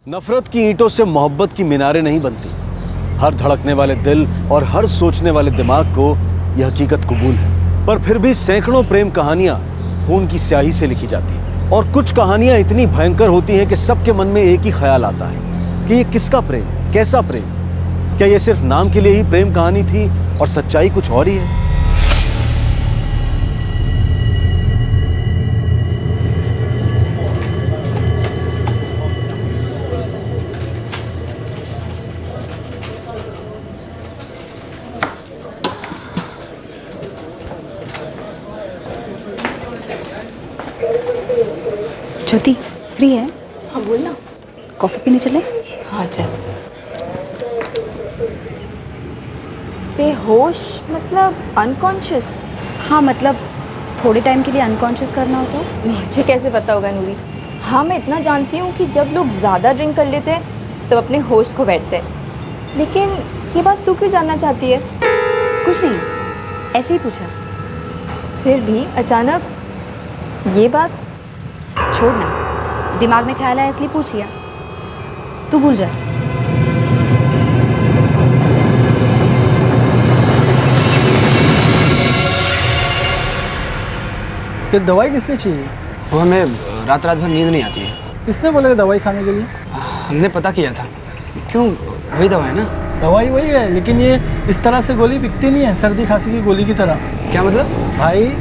नफरत की ईंटों से मोहब्बत की मीनारें नहीं बनती। हर धड़कने वाले दिल और हर सोचने वाले दिमाग को यह हकीकत कबूल है, पर फिर भी सैकड़ों प्रेम कहानियां खून की स्याही से लिखी जाती हैं। और कुछ कहानियां इतनी भयंकर होती हैं कि सबके मन में एक ही ख्याल आता है कि ये किसका प्रेम, कैसा प्रेम? क्या ये सिर्फ नाम के लिए ही प्रेम कहानी थी और सच्चाई कुछ और ही है? ज्योति फ्री है? हाँ बोल ना। कॉफी पीने चले? हाँ चल। बेहोश मतलब अनकॉन्शियस? हाँ मतलब थोड़े टाइम के लिए अनकॉन्शियस करना हो तो? मुझे कैसे पता होगा नूरी। हाँ मैं इतना जानती हूँ कि जब लोग ज़्यादा ड्रिंक कर लेते हैं तब अपने होश खो बैठते हैं, लेकिन ये बात तू क्यों जानना चाहती है? कुछ नहीं, ऐसे ही पूछा। फिर भी अचानक ये बात? छोड़ ना, दिमाग में ख्याल आया इसलिए पूछ लिया। तू भूल जा। ये दवाई किसने चाहिए? वो हमें रात भर नींद नहीं आती है। किसने बोला दवाई खाने के लिए? हमने पता किया था। क्यों, वही दवा है ना? दवाई वही है, लेकिन ये इस तरह से गोली बिकती नहीं है, सर्दी खांसी की गोली की तरह। क्या मतलब? भाई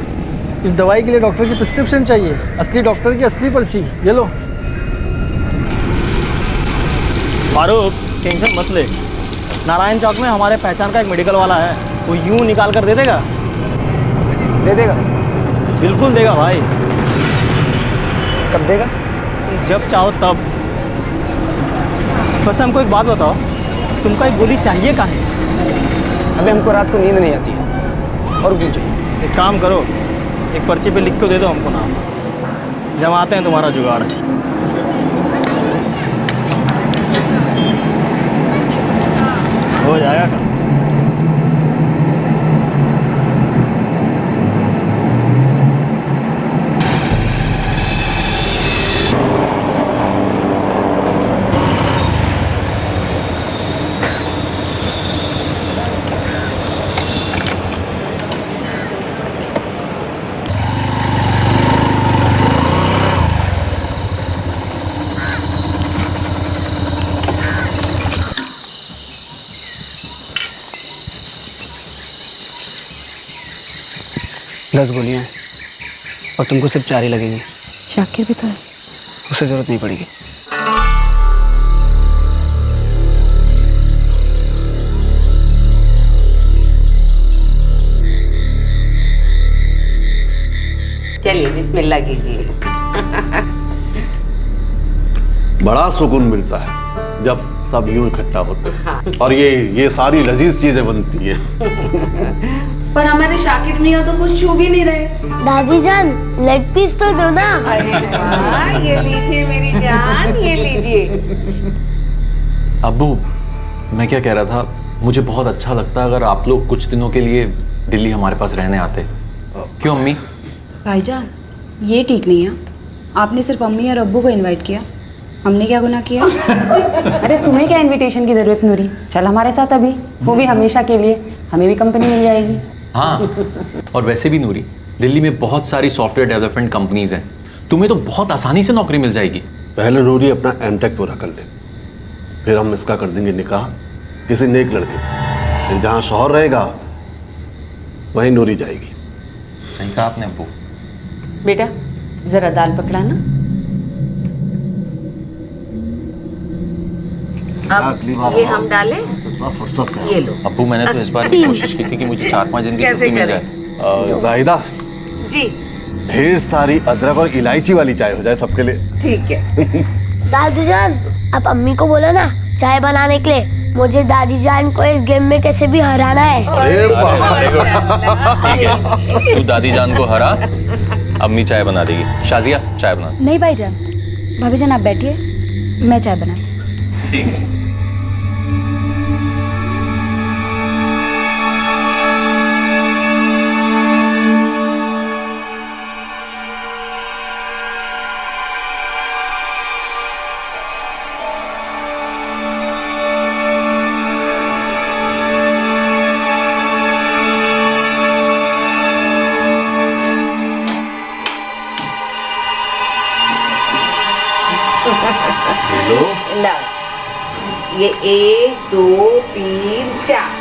इस दवाई के लिए डॉक्टर की प्रिस्क्रिप्शन चाहिए, असली डॉक्टर की असली पर्ची। ये लो। फारूक टेंशन मत ले, नारायण चौक में हमारे पहचान का एक मेडिकल वाला है, वो यूं निकाल कर दे देगा। दे देगा? बिल्कुल देगा भाई। कब देगा? जब चाहो तब। बस हमको एक बात बताओ, तुमको एक गोली चाहिए काहे? अबे हमको रात को नींद नहीं आती है। और कुछ चाहिए? एक काम करो, एक पर्ची पे लिख के दे दो हमको नाम, जमाते हैं तुम्हारा जुगाड़। हो जाएगा काम। दस गोलियां हैं और तुमको सिर्फ 4 ही लगेंगी। शाकिर भी तो है। उससे जरूरत नहीं पड़ेगी। चलिए बिस्मिल्लाह कीजिए। बड़ा सुकून मिलता है जब सब यूं इकट्ठा होते हैं। हाँ। और ये सारी लजीज चीजें बनती हैं। पर हमारे शाकिर मियाँ तो कुछ छू भी नहीं रहे। दादी जान लेग पीस तो दो ना। अरे वाह, ये लीजिए मेरी जान, ये लीजिए। अब्बू, मैं क्या कह रहा था, मुझे बहुत अच्छा लगता अगर आप लोग कुछ दिनों के लिए दिल्ली हमारे पास रहने आते। क्यों अम्मी? भाईजान ये ठीक नहीं है। आपने सिर्फ अम्मी और अब्बू को इनवाइट किया, हमने क्या गुनाह किया? अरे तुम्हें क्या इनविटेशन की जरूरत नूरी, चल हमारे साथ अभी, वो भी हमेशा के लिए, हमें भी कंपनी मिल जाएगी। हाँ, और वैसे भी नूरी, दिल्ली में बहुत सारी सॉफ्टवेयर डेवलपमेंट कंपनीज हैं, तुम्हें तो बहुत आसानी से नौकरी मिल जाएगी। पहले नूरी अपना एमटेक पूरा कर ले, फिर हम इसका कर देंगे निकाह किसी नेक लड़के से। फिर जहाँ शौहर रहेगा वहीं नूरी जाएगी। सही कहा आपने अब्बू। बेटा जरा दाल पकड़ाना। अब ये हम डालें? तो फुर्सत से ये लो। अब्बू, मैंने तो इस बार भी कोशिश की थी कि मुझे 4-5 दिन की छुट्टी मिल जाए। जाहिदा जी ढेर सारी अदरक और इलायची वाली चाय हो जाए सबके लिए। ठीक है। दादी जान आप अम्मी को बोलो ना चाय बनाने के लिए। मुझे दादी जान को इस गेम में कैसे भी हराना है। अरे ठीक है, तू दादी जान को हरा, अम्मी चाय बना देगी। शाजिया चाय बना। नहीं भाईजान, भाभी जान आप बैठिए, मैं चाय बनाती। ठीक है। ला ये 1 2 3 4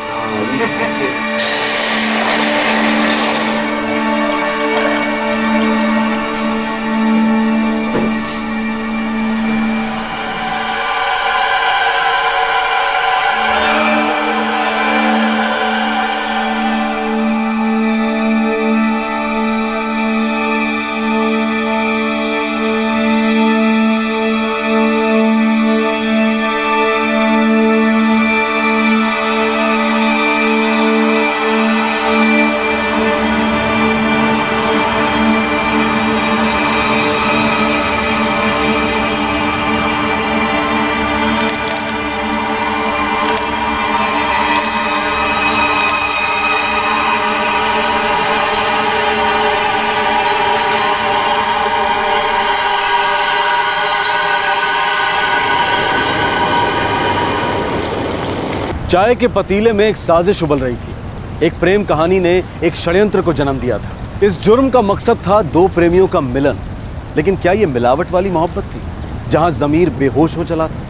चाय के पतीले में एक साजिश उबल रही थी। एक प्रेम कहानी ने एक षड्यंत्र को जन्म दिया था। इस जुर्म का मकसद था दो प्रेमियों का मिलन, लेकिन क्या यह मिलावट वाली मोहब्बत थी जहां जमीर बेहोश हो चला था?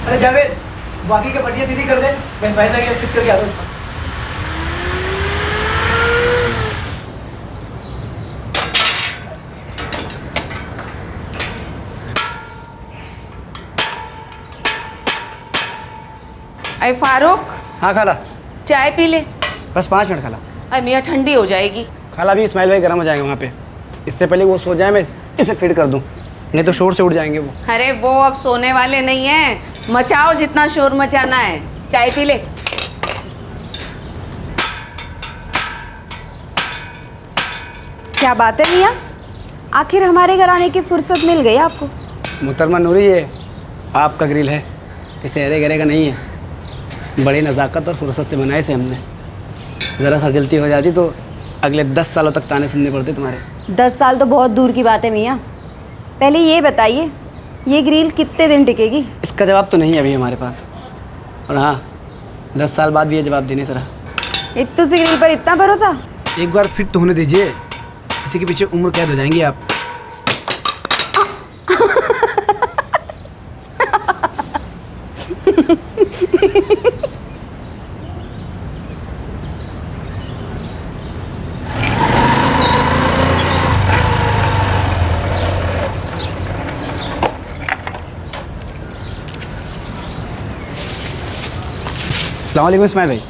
अरे जावेद, बाकी के पट्टियाँ सीधी कर दे, मैं बाहर जाके फिट करके आता हूँ। अरे फारूक, हाँ खाला, चाय पी ले। बस 5 मिनट खाला। अरे मियाँ ठंडी हो जाएगी। खाला भी इस्माइल भाई गर्म हो जाएंगे वहाँ पे, इससे पहले वो सो जाए मैं इसे फिट कर दूँ, नहीं तो शोर से उठ जाएंगे वो। अरे वो अब सोने वाले नहीं हैं, मचाओ जितना शोर मचाना है। चाय पी ले। क्या बात है मियाँ, आखिर हमारे घर आने की फुर्सत मिल गई आपको? मुहतरमा नूरी, ये आपका ग्रिल है, इसे अरे गरे का नहीं है। बड़ी नज़ाकत और फुर्सत से बनाए से हमने। ज़रा सा गलती हो जाती तो अगले 10 सालों तक ताने सुनने पड़ते तुम्हारे। 10 साल तो बहुत दूर की बात है मियाँ। पहले ये बताइए, ये ग्रिल कितने दिन टिकेगी? इसका जवाब तो नहीं है अभी हमारे पास, और हाँ 10 साल बाद भी ये जवाब देने सरा। एक तो ग्रिल पर इतना भरोसा? एक बार फिट तो होने दीजिए, इसी के पीछे उम्र कैद हो जाएंगी आप। अस्सलाम वालेकुम इस्माइल भाई।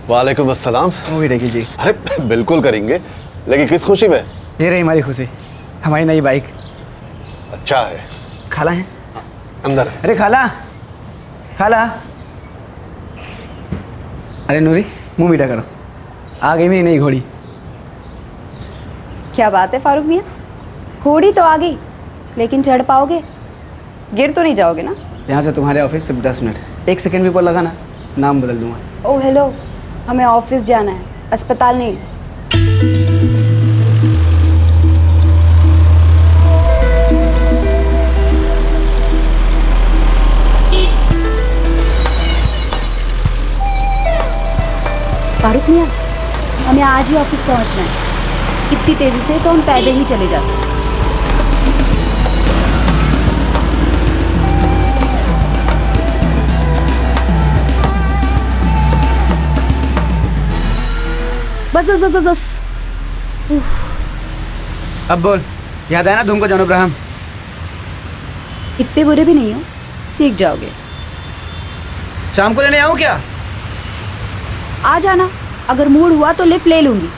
वालेकुम अस्सलाम। मूवी देखी जी। अरे बिल्कुल करेंगे, लेकिन किस खुशी में? ये रही हमारी खुशी, हमारी नई बाइक। अच्छा है। खाला है अंदर है। अरे खाला, खाला। अरे नूरी, मुंह मीठा करो, आ गई मेरी नई घोड़ी। क्या बात है फारूक मियाँ, घोड़ी तो आ गई, लेकिन चढ़ पाओगे? गिर तो नहीं जाओगे ना? यहाँ से तुम्हारे ऑफिस सिर्फ 10 मिनट, 1 सेकंड भी ऊपर लगाना नाम बदल दूंगा। ओह हेलो, हमें ऑफिस जाना है, अस्पताल नहीं। फारूक मियाँ, हमें आज ही ऑफिस पहुँचना है। इतनी तेज़ी से तो हम पैदल ही चले जाते। बस बस बस बस। अब बोल, याद आया ना धूम को जानो अब्राहम? इतने बुरे भी नहीं हो, सीख जाओगे। शाम को लेने आऊँ क्या? आ जाना, अगर मूड हुआ तो लिफ्ट ले लूंगी।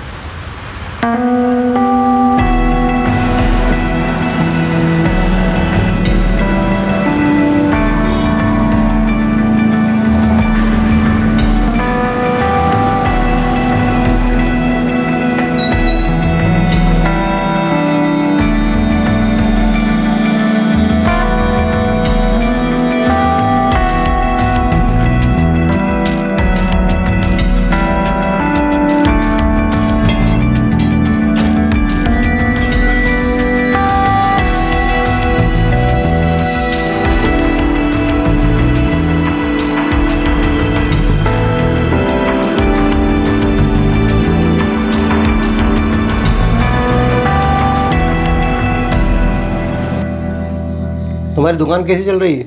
तुम्हारी दुकान कैसी चल रही है?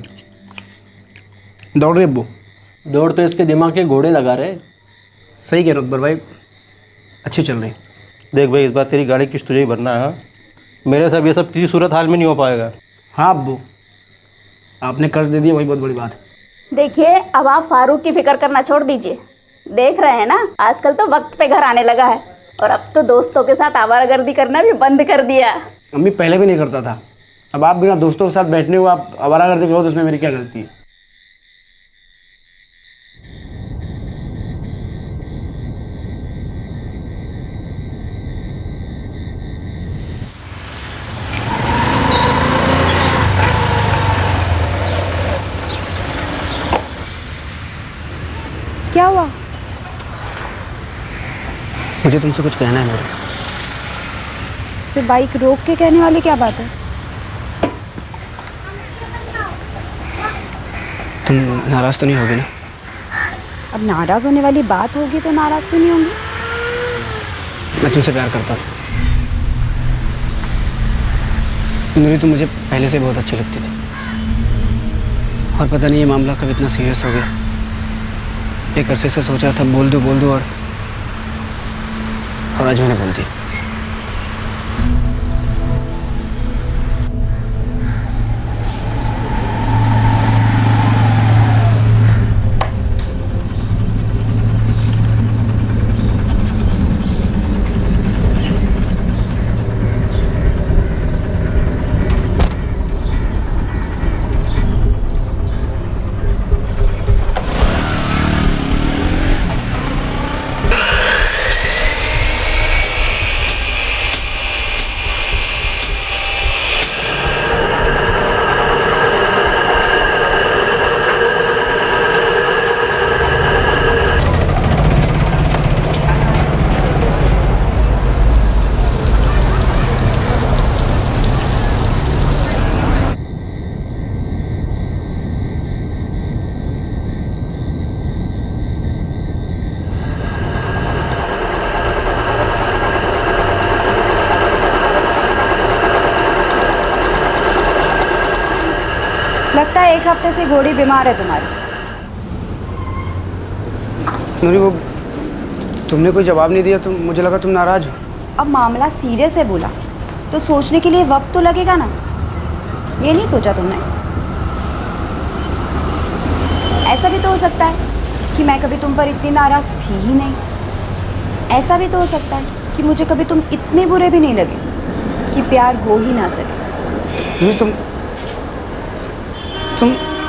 दौड़ रही अब्बू। दौड़ तो इसके दिमाग के घोड़े लगा रहे। सही कह रहे हो अकबर भाई, अच्छी चल रही। देख भाई, इस बार तेरी गाड़ी किस्त तुझे ही भरना है। हाँ? मेरे साथ ये सब किसी सूरत हाल में नहीं हो पाएगा। हाँ अब्बू, आपने कर्ज दे दिया वही बहुत बड़ी बात है। देखिए, अब आप फारूक की फिक्र करना छोड़ दीजिए। देख रहे हैं ना, आजकल तो वक्त पे घर आने लगा है और अब तो दोस्तों के साथ आवारागर्दी करना भी बंद कर दिया। अम्मी पहले भी नहीं करता था, अब आप बिना दोस्तों के साथ बैठने हुए आप आवारागर्दी करो तो उसमें मेरी क्या गलती है? क्या हुआ? मुझे तुमसे कुछ कहना है मेरे। सिर्फ बाइक रोक के कहने वाली क्या बात है? तुम नाराज़ तो नहीं होगी ना? अब नाराज़ होने वाली बात होगी तो नाराज़ क्यों नहीं होंगी? मैं तुमसे प्यार करता हूँ नूरी, तुम मुझे पहले से बहुत अच्छी लगती थी और पता नहीं ये मामला कब इतना सीरियस हो गया। एक अरसे से सोचा था बोल दूँ और आज मैंने बोल दिया। लगता है एक हफ्ते से घोड़ी बीमार है तुम्हारी। नूरी, वो तुमने कोई जवाब नहीं दिया तो मुझे लगा तुम नाराज हो। अब मामला सीरियस है बोला तो सोचने के लिए वक्त तो लगेगा ना। ये नहीं सोचा तुमने? ऐसा भी तो हो सकता है कि मैं कभी तुम पर इतनी नाराज़ थी ही नहीं। ऐसा भी तो हो सकता है कि मुझे कभी तुम इतने बुरे भी नहीं लगे कि प्यार हो ही ना सके। नूरी, तुम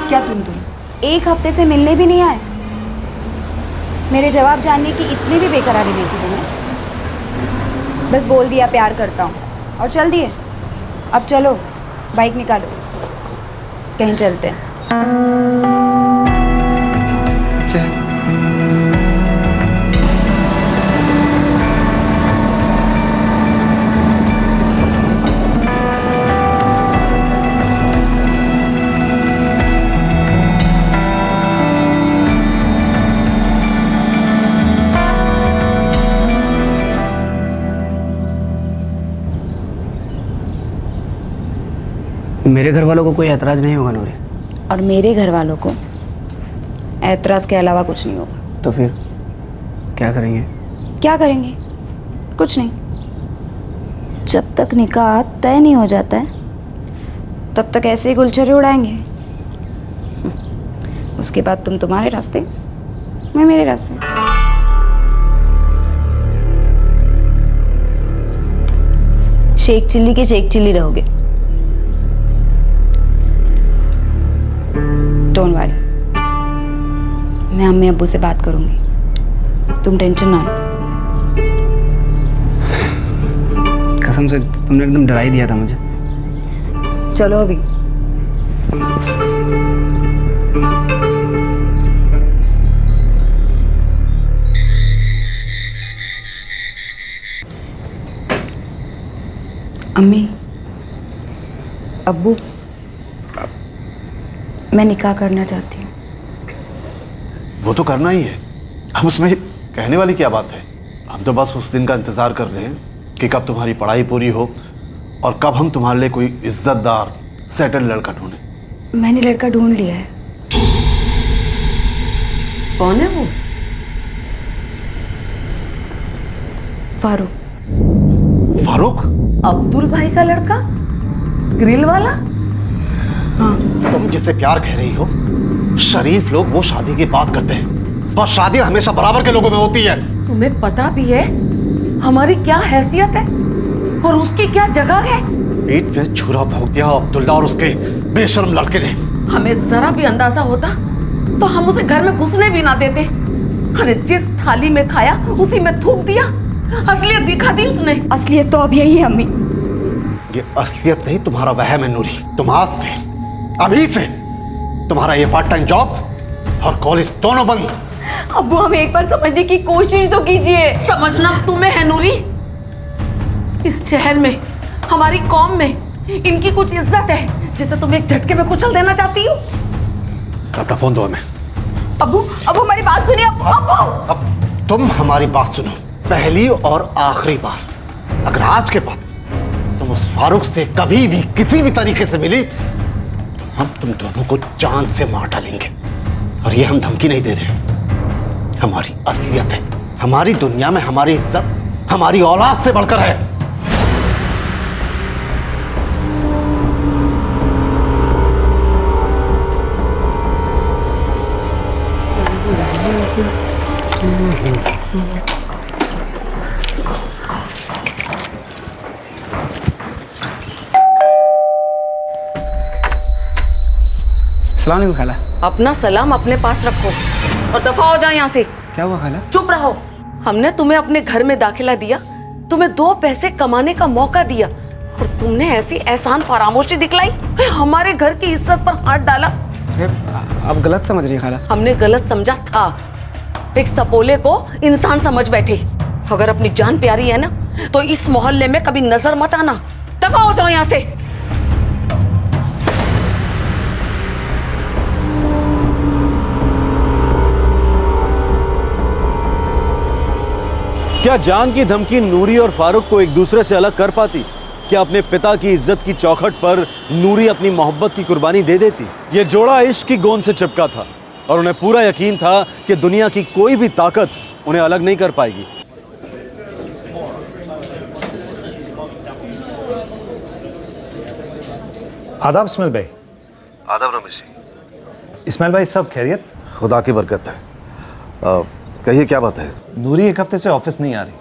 क्या तुम एक हफ्ते से मिलने भी नहीं आए? मेरे जवाब जानने की इतनी भी बेकरारी नहीं थी तुम्हें। बस बोल दिया प्यार करता हूँ और चल दिए। अब चलो बाइक निकालो, कहीं चलते हैं। चल। मेरे घर वालों को कोई ऐतराज़ नहीं होगा नूरी? और मेरे घर वालों को ऐतराज़ के अलावा कुछ नहीं होगा। तो फिर क्या करेंगे? क्या करेंगे? कुछ नहीं। जब तक निकाह तय नहीं हो जाता है तब तक ऐसे ही गुलछरे उड़ाएंगे। उसके बाद तुम तुम्हारे रास्ते, मैं मेरे रास्ते। शेख चिल्ली के शेख चिल्ली रहोगे। डोंट वरी, मैं अम्मी अब्बू से बात करूंगी, तुम टेंशन ना लो। कसम से तुमने एकदम डरा ही दिया था मुझे। चलो अभी। अम्मी अब्बू, मैं निकाह करना चाहती हूँ। वो तो करना ही है, अब उसमें कहने वाली क्या बात है। हम तो बस उस दिन का इंतज़ार कर रहे हैं कि कब तुम्हारी पढ़ाई पूरी हो और कब हम तुम्हारे लिए कोई इज्जतदार सेटल लड़का ढूंढें। मैंने लड़का ढूंढ लिया है। कौन है वो? फारूक। फारूक? अब्दुल भाई का लड़का, ग्रिल वाला? तुम जिसे प्यार कह रही हो, शरीफ लोग वो शादी की बात करते हैं और शादी हमेशा बराबर के लोगों में होती है। तुम्हें पता भी है हमारी क्या हैसियत है और उसकी क्या जगह है? पीठ पे छुरा भोंक दिया अब्दुल्ला और उसके बेशर्म लड़के ने। हमें जरा भी अंदाजा होता तो हम उसे घर में घुसने भी ना देते। अरे जिस थाली में खाया उसी में थूक दिया। असलियत दिखा दी उसने। असलियत तो अब यही है अम्मी। ये असलियत नहीं, तुम्हारा वहम है नूरी। तुम आज से, अभी से तुम्हारा ये पार्ट टाइम जॉब और कॉलेज दोनों बंद। अब्बू हमें एक बार समझने की कोशिश तो कीजिए। समझना तुम्हें है नूरी। इस शहर में, हमारी कौम में इनकी कुछ इज्जत है जिसे तुम एक झटके में कुचल देना चाहती हो। अपना फोन दो हमें। अब्बू अब हमारी बात सुनिए। अब्बू अब तुम हमारी बात सुनो, पहली और आखिरी बार। अगर आज के बाद तुम उस फारूक से कभी भी किसी भी तरीके से मिली तो हम तुम दोनों को जान से मार डालेंगे। और ये हम धमकी नहीं दे रहे, हमारी असलियत है। हमारी दुनिया में हमारी इज्जत हमारी औलाद से बढ़कर है। अस्सलाम वालेकुम खाला। अपना सलाम अपने पास रखो और दफा हो जाओ यहाँ से। क्या हुआ खाला? चुप रहो। हमने तुम्हें अपने घर में दाखिला दिया, तुम्हें 2 पैसे कमाने का मौका दिया और तुमने ऐसी एहसान फरामोशी दिखलाई, हमारे घर की इज्जत पर हाथ डाला। आप गलत समझ रही हैं खाला। हमने गलत समझा था। एक सपोले को इंसान समझ बैठे। अगर अपनी जान प्यारी है ना तो इस मोहल्ले में कभी नजर मत आना। दफा हो जाओ यहाँ से। क्या जान की धमकी नूरी और फारूक को एक दूसरे से अलग कर पाती? क्या अपने पिता की इज्जत की चौखट पर नूरी अपनी मोहब्बत की कुर्बानी दे देती? ये जोड़ा इश्क की गोंद से चिपका था और उन्हें पूरा यकीन था कि दुनिया की कोई भी ताकत उन्हें अलग नहीं कर पाएगी। आदाब इस्माइल भाई। आदाब रमेश जी। इस्माइल भाई सब खैरियत? खुदा की बरकत है। कहिए क्या बात है? नूरी एक हफ्ते से ऑफिस नहीं आ रही,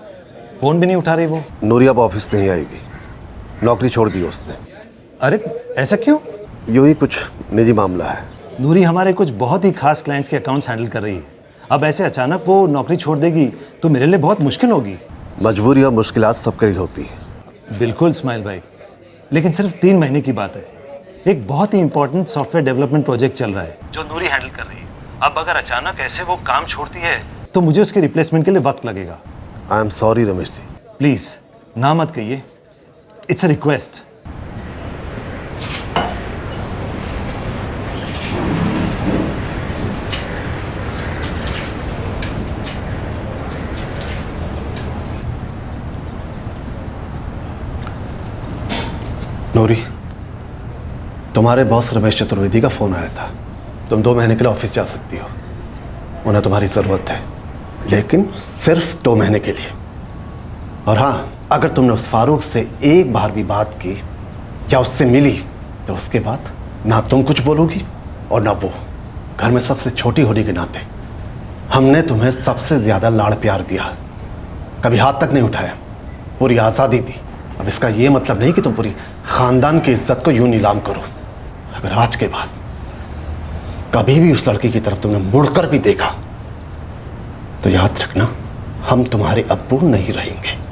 फोन भी नहीं उठा रही वो। नूरी अब ऑफिस नहीं आएगी, नौकरी छोड़ दी उसने। अरे ऐसा क्यों? यूं ही कुछ निजी मामला है। नूरी हमारे कुछ बहुत ही खास क्लाइंट्स के अकाउंट्स हैंडल कर रही है। अब ऐसे अचानक वो नौकरी छोड़ देगी तो मेरे लिए बहुत मुश्किल होगी। मजबूरी और मुश्किलात सबके लिए होती है। बिल्कुल इस्माइल भाई, लेकिन सिर्फ 3 महीने की बात है। एक बहुत ही इंपॉर्टेंट सॉफ्टवेयर डेवलपमेंट प्रोजेक्ट चल रहा है जो नूरी हैंडल कर रही है। अब अगर अचानक ऐसे वो काम छोड़ती है तो मुझे उसके रिप्लेसमेंट के लिए वक्त लगेगा। I am sorry Ramesh ji. Please ना मत कहिए, इट्स अ रिक्वेस्ट। नूरी, तुम्हारे बॉस रमेश चतुर्वेदी का फोन आया था। तुम 2 महीने के लिए ऑफिस जा सकती हो, उन्हें तुम्हारी ज़रूरत है, लेकिन सिर्फ 2 महीने के लिए। और हाँ, अगर तुमने उस फारूक से एक बार भी बात की या उससे मिली तो उसके बाद ना तुम कुछ बोलोगी और ना वो। घर में सबसे छोटी होने के नाते हमने तुम्हें सबसे ज़्यादा लाड़ प्यार दिया, कभी हाथ तक नहीं उठाया, पूरी आज़ादी दी। अब इसका ये मतलब नहीं कि तुम पूरी ख़ानदान की इज्जत को यूं नीलाम करो। अगर आज के बाद कभी भी उस लड़की की तरफ तुमने मुड़कर भी देखा तो याद रखना, हम तुम्हारे अब्बू नहीं रहेंगे।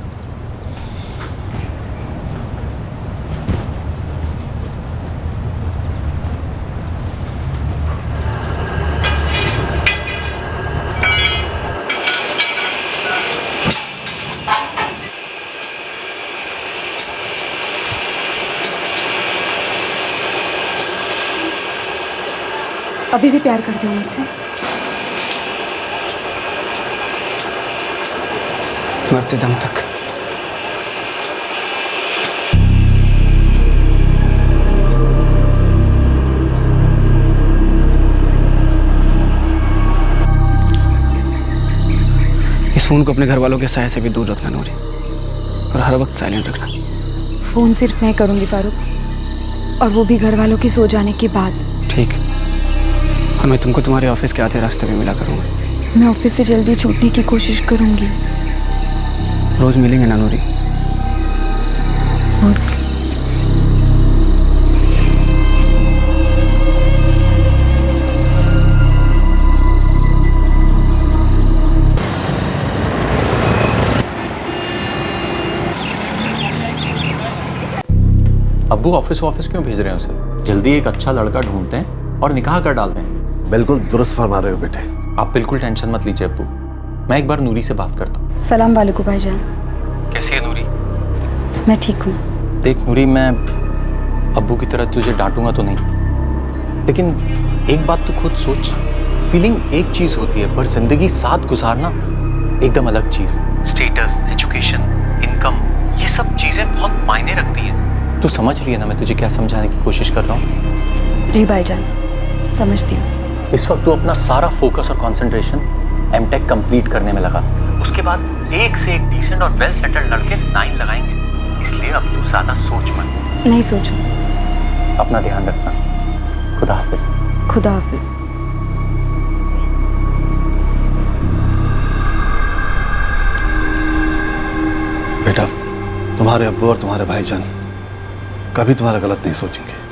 अभी भी प्यार करते हो मुझसे? मरते दम तक। इस फ़ोन को अपने घर वालों के साय से भी दूर रखना नूरी, और हर वक्त साइलेंट रखना। फ़ोन सिर्फ मैं करूँगी फारूक, और वो भी घर वालों के सो जाने के बाद। ठीक, और मैं तुमको तुम्हारे ऑफिस के आधे रास्ते में मिला करूँगा। मैं ऑफिस से जल्दी छूटने की कोशिश करूँगी। रोज़ मिलेंगे ना नूरी? बस। अब्बू ऑफिस क्यों भेज रहे हैं उसे? जल्दी एक अच्छा लड़का ढूंढते हैं और निकाह कर डालते हैं। बिल्कुल दुरुस्त फरमा रहे हो बेटे। आप बिल्कुल टेंशन मत लीजिए अब्बू, मैं एक बार नूरी से बात करता हूँ। सलाम वालेकुम भाईजान। कैसी है नूरी? मैं ठीक हूँ। देख नूरी, मैं अब्बू की तरह तुझे डांटूंगा तो नहीं, लेकिन एक बात तो खुद सोच। फीलिंग एक चीज होती है, पर जिंदगी साथ गुजारना एकदम अलग चीज। स्टेटस, एजुकेशन, इनकम, ये सब चीजें बहुत मायने रखती हैं। तू समझ रही है ना मैं तुझे क्या समझाने की कोशिश कर रहा हूँ? जी भाईजान, समझती हूँ। इस वक्त तू अपना सारा फोकस और कंसंट्रेशन एमटेक कंप्लीट करने में लगा। उसके बाद एक से एक डिसेंट और वेल सेटल्ड लड़के लाइन लगाएंगे, इसलिए अब तू ज्यादा सोच मत। नहीं सोचूं। अपना ध्यान रखना। खुदा हाफिज। खुदा हाफिज। बेटा, तुम्हारे अब्बू और तुम्हारे भाईजान कभी तुम्हारा गलत नहीं सोचेंगे।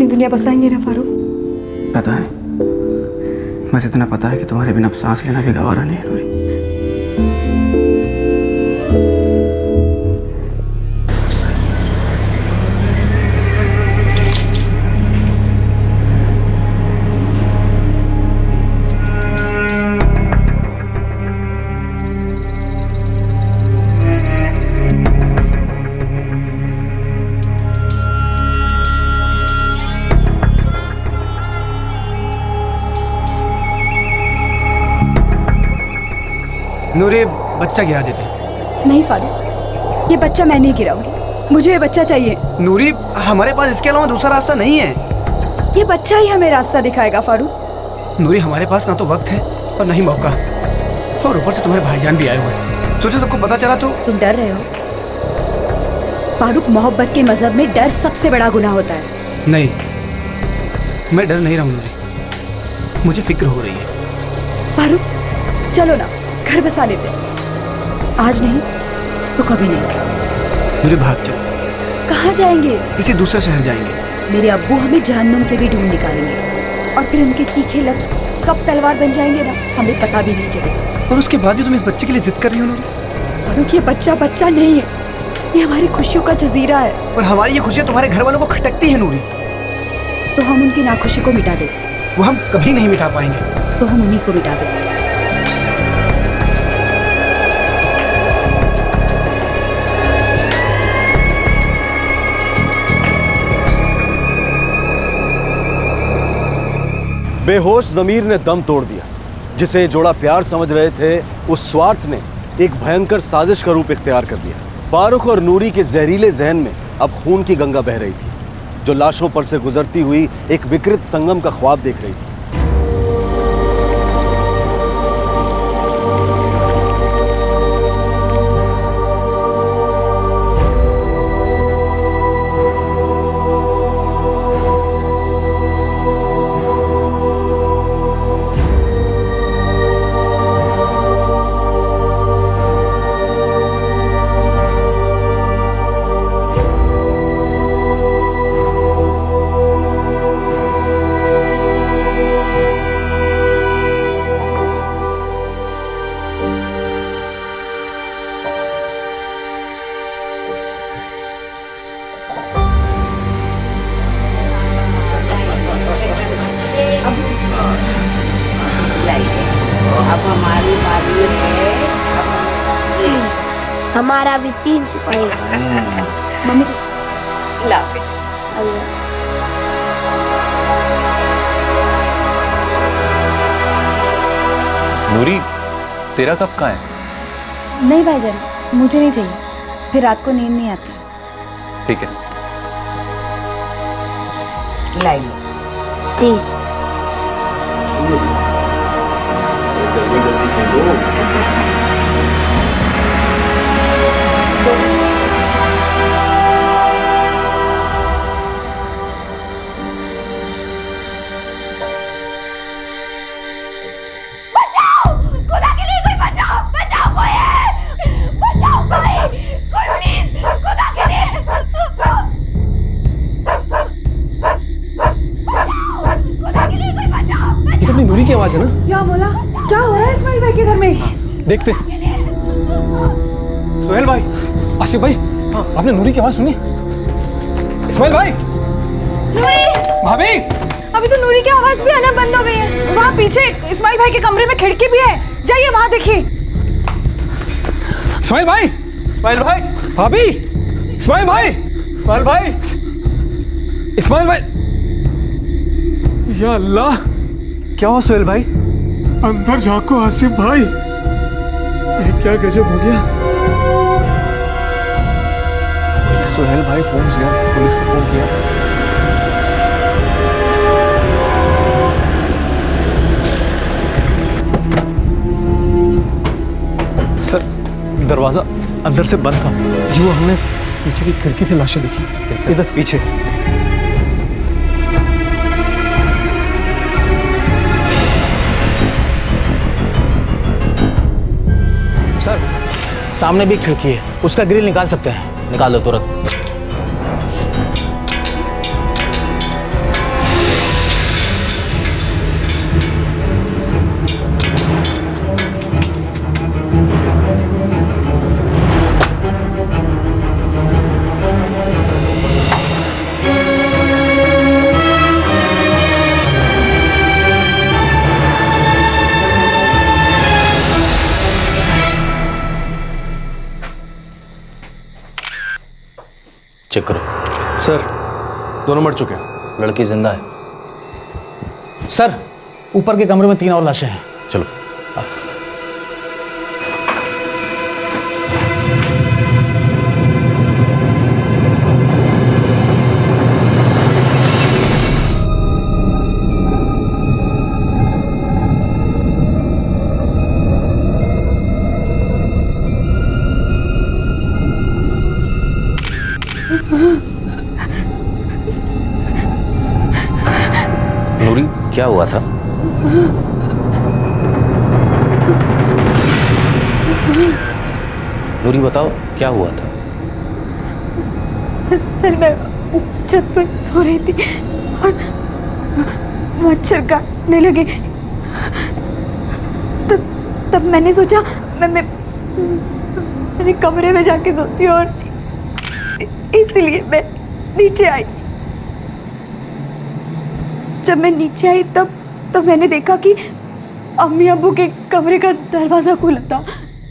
दुनिया बसाएंगे ना फारूक? पता है, बस इतना पता है कि तुम्हारे बिना सांस लेना भी गवारा नहीं है नूरी। नूरी, बच्चा गिरा देते। नहीं फारूक, ये बच्चा मैं नहीं गिराऊंगी। मुझे ये बच्चा चाहिए। नूरी, हमारे पास इसके अलावा दूसरा रास्ता नहीं है। ये बच्चा ही हमें रास्ता दिखाएगा फारूक। नूरी, हमारे पास ना तो वक्त है और ना ही मौका, और ऊपर से तुम्हारे भाईजान भी आए हुए हैं। सोचो सबको पता चला तो। तुम डर रहे हो फारूक? मोहब्बत के मजहब में डर सबसे बड़ा गुनाह होता है। नहीं, मैं डर नहीं रहा हूँ नूरी, मुझे फिक्र हो रही है। फारूक चलो ना, घर बसा लेते हैं। आज नहीं तो कभी नहीं। मेरे भाग चलते। कहाँ जाएंगे? किसी दूसरे शहर जाएंगे। मेरे अब्बू हमें जहन्नुम से भी ढूंढ निकालेंगे, और फिर उनके तीखे लफ्ज कब तलवार बन जाएंगे ना, हमें पता भी नहीं चलेगा। और उसके बाद भी तुम इस बच्चे के लिए जिद कर रही हो नूरी? फारूक, ये बच्चा बच्चा नहीं है, ये हमारी खुशियों का जजीरा है। और हमारी ये खुशियाँ तुम्हारे घर वालों को खटकती है नूरी। तो हम उनकी नाखुशी को मिटा दें। वो हम कभी नहीं मिटा पाएंगे। तो हम उन्हीं को मिटा दें। बेहोश जमीर ने दम तोड़ दिया। जिसे ये जोड़ा प्यार समझ रहे थे, उस स्वार्थ ने एक भयंकर साजिश का रूप इख्तियार कर लिया। फारूक और नूरी के जहरीले जहन में अब खून की गंगा बह रही थी, जो लाशों पर से गुजरती हुई एक विकृत संगम का ख्वाब देख रही थी। हमारा भी 3 सिपाही। मम्मी जी ला नूरी, तेरा कब का है? नहीं भाईजान, मुझे नहीं चाहिए, फिर रात को नींद नहीं आती। ठीक है। लाइए। जी। जल्दी जल्दी खेलो। ये तो अपनी नूरी की आवाज है ना? क्या बोला? क्या हो रहा है इस्माइल भाई के घर में? देखते। सुहेल भाई, आसिफ भाई, आपने नूरी की आवाज सुनी? इस्माइल भाई, भाभी, अभी तो नूरी की आवाज भी आना बंद हो गई है। वहाँ पीछे इस्माइल भाई के कमरे में खिड़की भी है, जाइए वहाँ देखिए। इस्माइल भाई, भाभी, इस्माइल भाई, इस्माइल भाई, या अल्लाह, क्या हुआ सुहेल भाई? अंदर झांको आसिफ भाई, ये क्या गजब हो गया? सुहेल भाई फोन किया, पुलिस को फोन किया। सर, दरवाजा अंदर से बंद था। जी वो हमने पीछे की खिड़की से लाशें देखी। इधर पीछे। सर, सामने भी खिड़की है, उसका ग्रिल निकाल सकते हैं। निकाल दो तुरंत। चेक करो। सर, दोनों मर चुके हैं। लड़की जिंदा है। सर, ऊपर के कमरे में 3 और लाशें हैं। चलो। नूरी, क्या हुआ था? नूरी बताओ, क्या हुआ था? सर मैं ऊपर छत पर सो रही थी और मच्छर काटने लगे। तब मैंने सोचा मैं मेरे कमरे में जाके सोती हूँ, और इसलिए मैं नीचे आई। जब मैं नीचे आई तब मैंने देखा कि अम्मी अब्बू के कमरे का दरवाज़ा खुला था।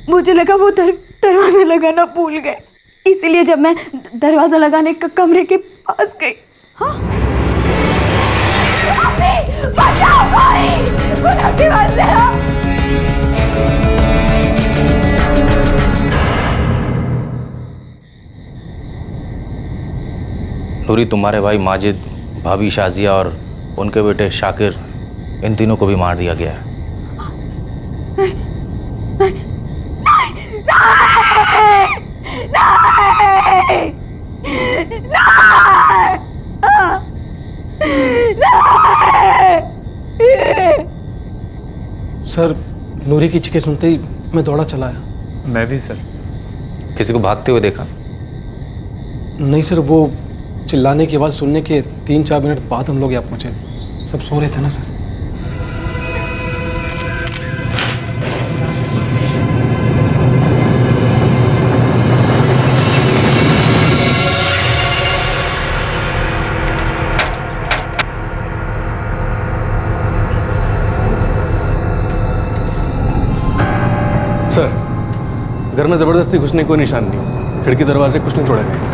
मुझे लगा वो दरवाज़ा लगाना भूल गए, इसीलिए जब मैं दरवाज़ा लगाने का कमरे के पास गई, हाँ, बचाओ भाई, खुदा की वजह। नूरी, तुम्हारे भाई माजिद, भाभी शाजिया और उनके बेटे शाकिर, इन तीनों को भी मार दिया गया है। सर, नूरी की चीखें सुनते ही मैं दौड़ा चला आया। मैं भी सर। किसी को भागते हुए देखा? नहीं सर, वो चिल्लाने की आवाज़ सुनने के 3-4 मिनट बाद हम लोग यहाँ पहुँचे। सब सो रहे थे ना सर। सर, घर में जबरदस्ती घुसने की कोई निशान नहीं, खिड़की दरवाजे कुछ नहीं तोड़े गए।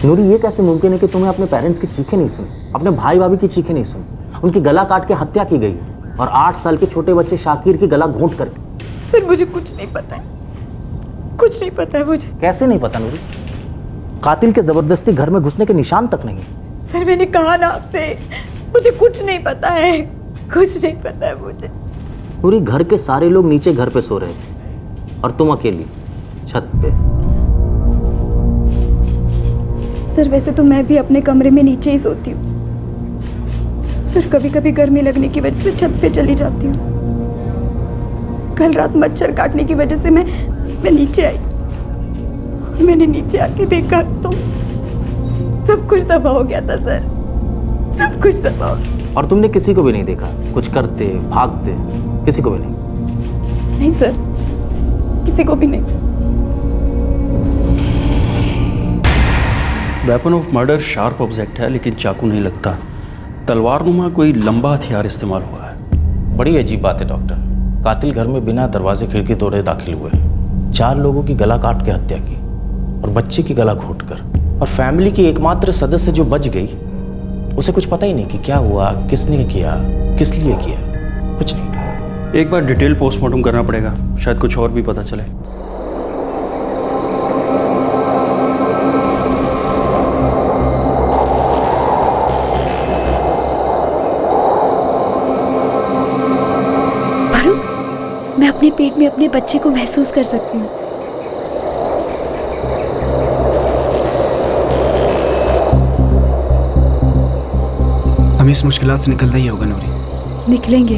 नूरी, ये कैसे मुमकिन है कि तुम्हें अपने पेरेंट्स की चीखें नहीं सुनी, अपने भाई भाभी की चीखें नहीं सुनी? उनकी गला काट के हत्या की गई और 8 साल के छोटे बच्चे शाकिर की गला घोंट कर। सर मुझे कुछ नहीं पता है, कुछ नहीं पता है मुझे। कैसे नहीं पता नूरी? कातिल के जबरदस्ती घर में घुसने के निशान तक नहीं। सर मैंने कहा ना आपसे, मुझे कुछ नहीं पता है, कुछ नहीं पता है मुझे। नूरी, घर के सारे लोग नीचे घर पे सो रहे थे और तुम अकेली छत पे। सर वैसे तो मैं भी अपने कमरे में नीचे ही सोती हूँ, पर कभी कभी गर्मी लगने की वजह से छत पे चली जाती हूँ। कल रात मच्छर काटने की वजह से मैं नीचे आई। मैंने नीचे आके देखा तो सब कुछ तबाह हो गया था सर, सब कुछ तबाह हो गया। और तुमने किसी को भी नहीं देखा कुछ करते भागते? किसी को भी नहीं? नहीं सर, किसी को भी नहीं। Weapon of murder sharp object है, लेकिन चाकू नहीं लगता। तलवारनुमा कोई लंबा हथियार इस्तेमाल हुआ है। बड़ी अजीब बात है डॉक्टर। कातिल घर में बिना दरवाजे खिड़की तोड़े दाखिल हुए, 4 लोगों की गला काट के हत्या की और बच्चे की गला घोंटकर, और फैमिली की एकमात्र सदस्य जो बच गई उसे कुछ पता ही नहीं कि क्या हुआ, किसने किया, किस लिए किया, कुछ नहीं। एक बार डिटेल पोस्टमार्टम करना पड़ेगा, शायद कुछ और भी पता चले। मैं अपने पेट में अपने बच्चे को महसूस कर सकती हूँ। हमें इस मुश्किलात से निकलना ही होगा नूरी। निकलेंगे।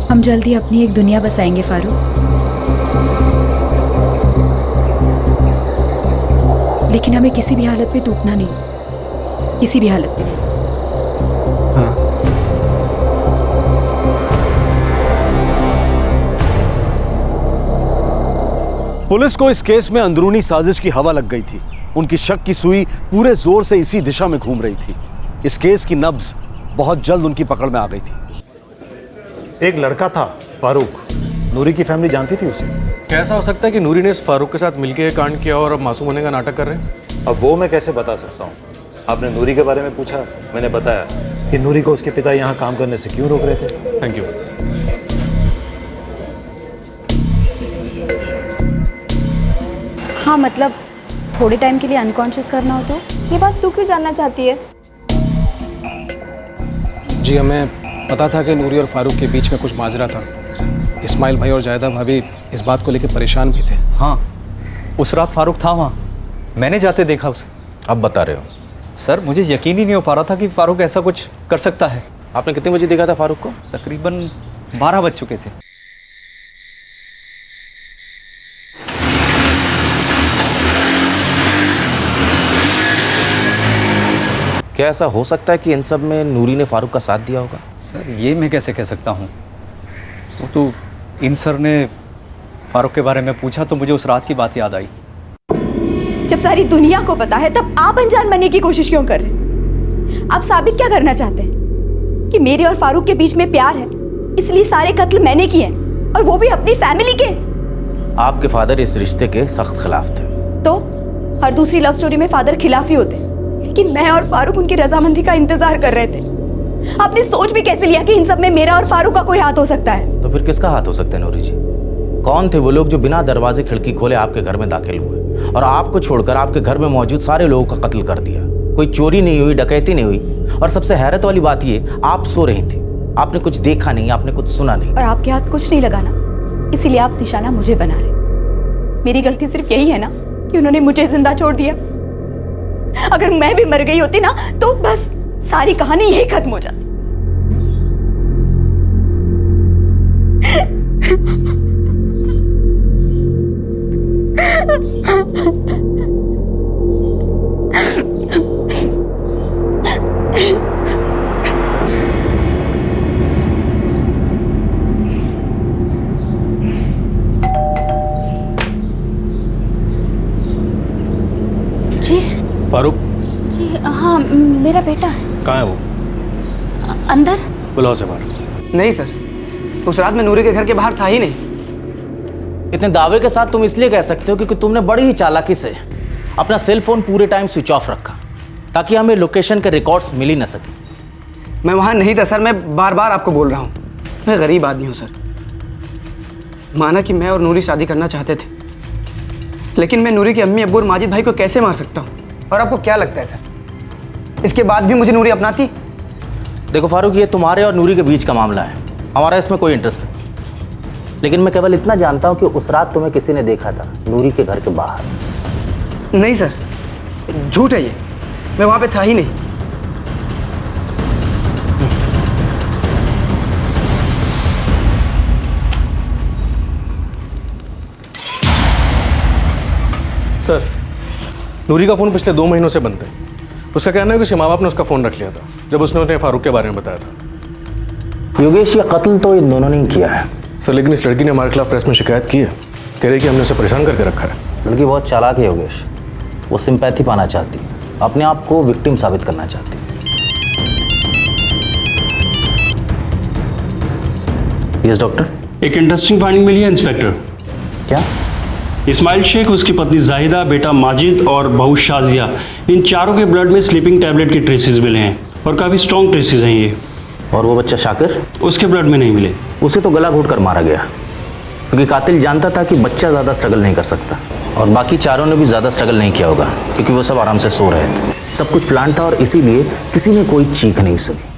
हम जल्दी अपनी एक दुनिया बसाएंगे फारूक। लेकिन हमें किसी भी हालत में टूटना नहीं, किसी भी हालत में। पुलिस को इस केस में अंदरूनी साजिश की हवा लग गई थी। उनकी शक की सुई पूरे जोर से इसी दिशा में घूम रही थी। इस केस की नब्ज बहुत जल्द उनकी पकड़ में आ गई थी। एक लड़का था फारूक, नूरी की फैमिली जानती थी उसे। कैसा हो सकता है कि नूरी ने इस फारूक के साथ मिलकर यह कांड किया और अब मासूम होने का नाटक कर रहे हैं? अब वो मैं कैसे बता सकता हूँ? आपने नूरी के बारे में पूछा, मैंने बताया कि नूरी को उसके पिता यहाँ काम करने से क्यों रोक रहे थे। Thank you. हाँ मतलब थोड़े टाइम के लिए अनकॉन्शियस करना हो तो? ये बात तू क्यों जानना चाहती है? जी हमें पता था कि नूरी और फारूक के बीच में कुछ माजरा था। इस्माइल भाई और जायदा भाभी इस बात को लेकर परेशान भी थे। हाँ, उस रात फारूक था वहाँ, मैंने जाते देखा उसे। अब बता रहे हो? सर मुझे यकीन ही नहीं हो पा रहा था कि फारूक ऐसा कुछ कर सकता है। आपने कितने बजे देखा था फारूक को? तकरीबन 12 बज चुके थे। क्या ऐसा हो सकता है कि इन सब में नूरी ने फारूक का साथ दिया होगा? सर ये मैं कैसे कह सकता हूँ, वो तो इन सर ने फारूक के बारे में पूछा तो मुझे उस रात की बात याद आई। जब सारी दुनिया को पता है तब आप अनजान बनने की कोशिश क्यों कर रहे हैं? आप साबित क्या करना चाहते हैं कि मेरे और फारूक के बीच में प्यार है, इसलिए सारे कत्ल मैंने किए और वो भी अपनी फैमिली के? आपके फादर इस रिश्ते के सख्त खिलाफ थे। तो हर दूसरी लव स्टोरी में फादर खिलाफ ही होते, लेकिन मैं और फारूक उनकी रजामंदी का इंतजार कर रहे थे। आपने सोच भी कैसे लिया कि इन सब में मेरा और फारूक का कोई हाथ हो सकता है? तो फिर किसका हाथ हो सकता है नूरी जी? कौन थे वो लोग जो बिना दरवाजे खिड़की खोले आपके घर में दाखिल हुए और आपको छोड़कर आपके घर में मौजूद सारे लोगों का कत्ल कर दिया? कोई चोरी नहीं हुई, डकैती नहीं हुई, और सबसे हैरत वाली बात ये, आप सो रही थी, आपने कुछ देखा नहीं, आपने कुछ सुना नहीं। और आपके हाथ कुछ नहीं लगाना, इसीलिए आप निशाना मुझे बना रहे। मेरी गलती सिर्फ यही है ना कि उन्होंने मुझे जिंदा छोड़ दिया। अगर मैं भी मर गई होती ना तो बस सारी कहानी यही खत्म हो जाती। फारूक जी हाँ, मेरा बेटा है। कहाँ है वो? अंदर। बुलाओ से बाहर। नहीं सर, उस रात मैं नूरी के घर के बाहर था ही नहीं। इतने दावे के साथ तुम इसलिए कह सकते हो क्योंकि तुमने बड़ी ही चालाकी से अपना सेल फोन पूरे टाइम स्विच ऑफ रखा ताकि हमें लोकेशन के रिकॉर्ड्स मिल ही न सके। मैं वहाँ नहीं था सर, मैं बार बार आपको बोल रहा हूँ, मैं गरीब आदमी हूँ सर। माना कि मैं और नूरी शादी करना चाहते थे, लेकिन मैं नूरी की अम्मी, अब्बू और माजिद भाई को कैसे मार सकता हूँ? और आपको क्या लगता है सर, इसके बाद भी मुझे नूरी अपनाती? देखो फारूक, ये तुम्हारे और नूरी के बीच का मामला है, हमारा इसमें कोई इंटरेस्ट नहीं। लेकिन मैं केवल इतना जानता हूँ कि उस रात तुम्हें किसी ने देखा था नूरी के घर के बाहर। नहीं सर, झूठ है ये, मैं वहाँ पे था ही नहीं। सर, नूरी का फ़ोन पिछले 2 महीनों से बंद है। उसका कहना है कि उसके माँ बाप ने उसका फ़ोन रख लिया था जब उसने उन्हें फारूक के बारे में बताया था। योगेश, ये कत्ल तो इन दोनों ने ही किया है। सर, लेकिन इस लड़की ने हमारे खिलाफ प्रेस में शिकायत की है, कह रही कि हमने उसे परेशान करके रखा है। लड़की बहुत चालाक है योगेश, वो सिंपैथी पाना चाहती है, अपने आप को विक्टिम साबित करना चाहती है। Yes doctor. एक इंटरेस्टिंग फाइंडिंग मिली है इंस्पेक्टर। क्या? इस्माइल शेख, उसकी पत्नी जाहिदा, बेटा माजिद और बहू शाजिया, इन चारों के ब्लड में स्लीपिंग टैबलेट के ट्रेसेस मिले हैं और काफ़ी स्ट्रॉन्ग ट्रेसेस हैं ये। और वो बच्चा शाकिर? उसके ब्लड में नहीं मिले। उसे तो गला घोट कर मारा गया क्योंकि कातिल जानता था कि बच्चा ज़्यादा स्ट्रगल नहीं कर सकता, और बाकी चारों ने भी ज़्यादा स्ट्रगल नहीं किया होगा क्योंकि वो सब आराम से सो रहे थे। सब कुछ प्लान था और इसीलिए किसी ने कोई चीख नहीं सुनी।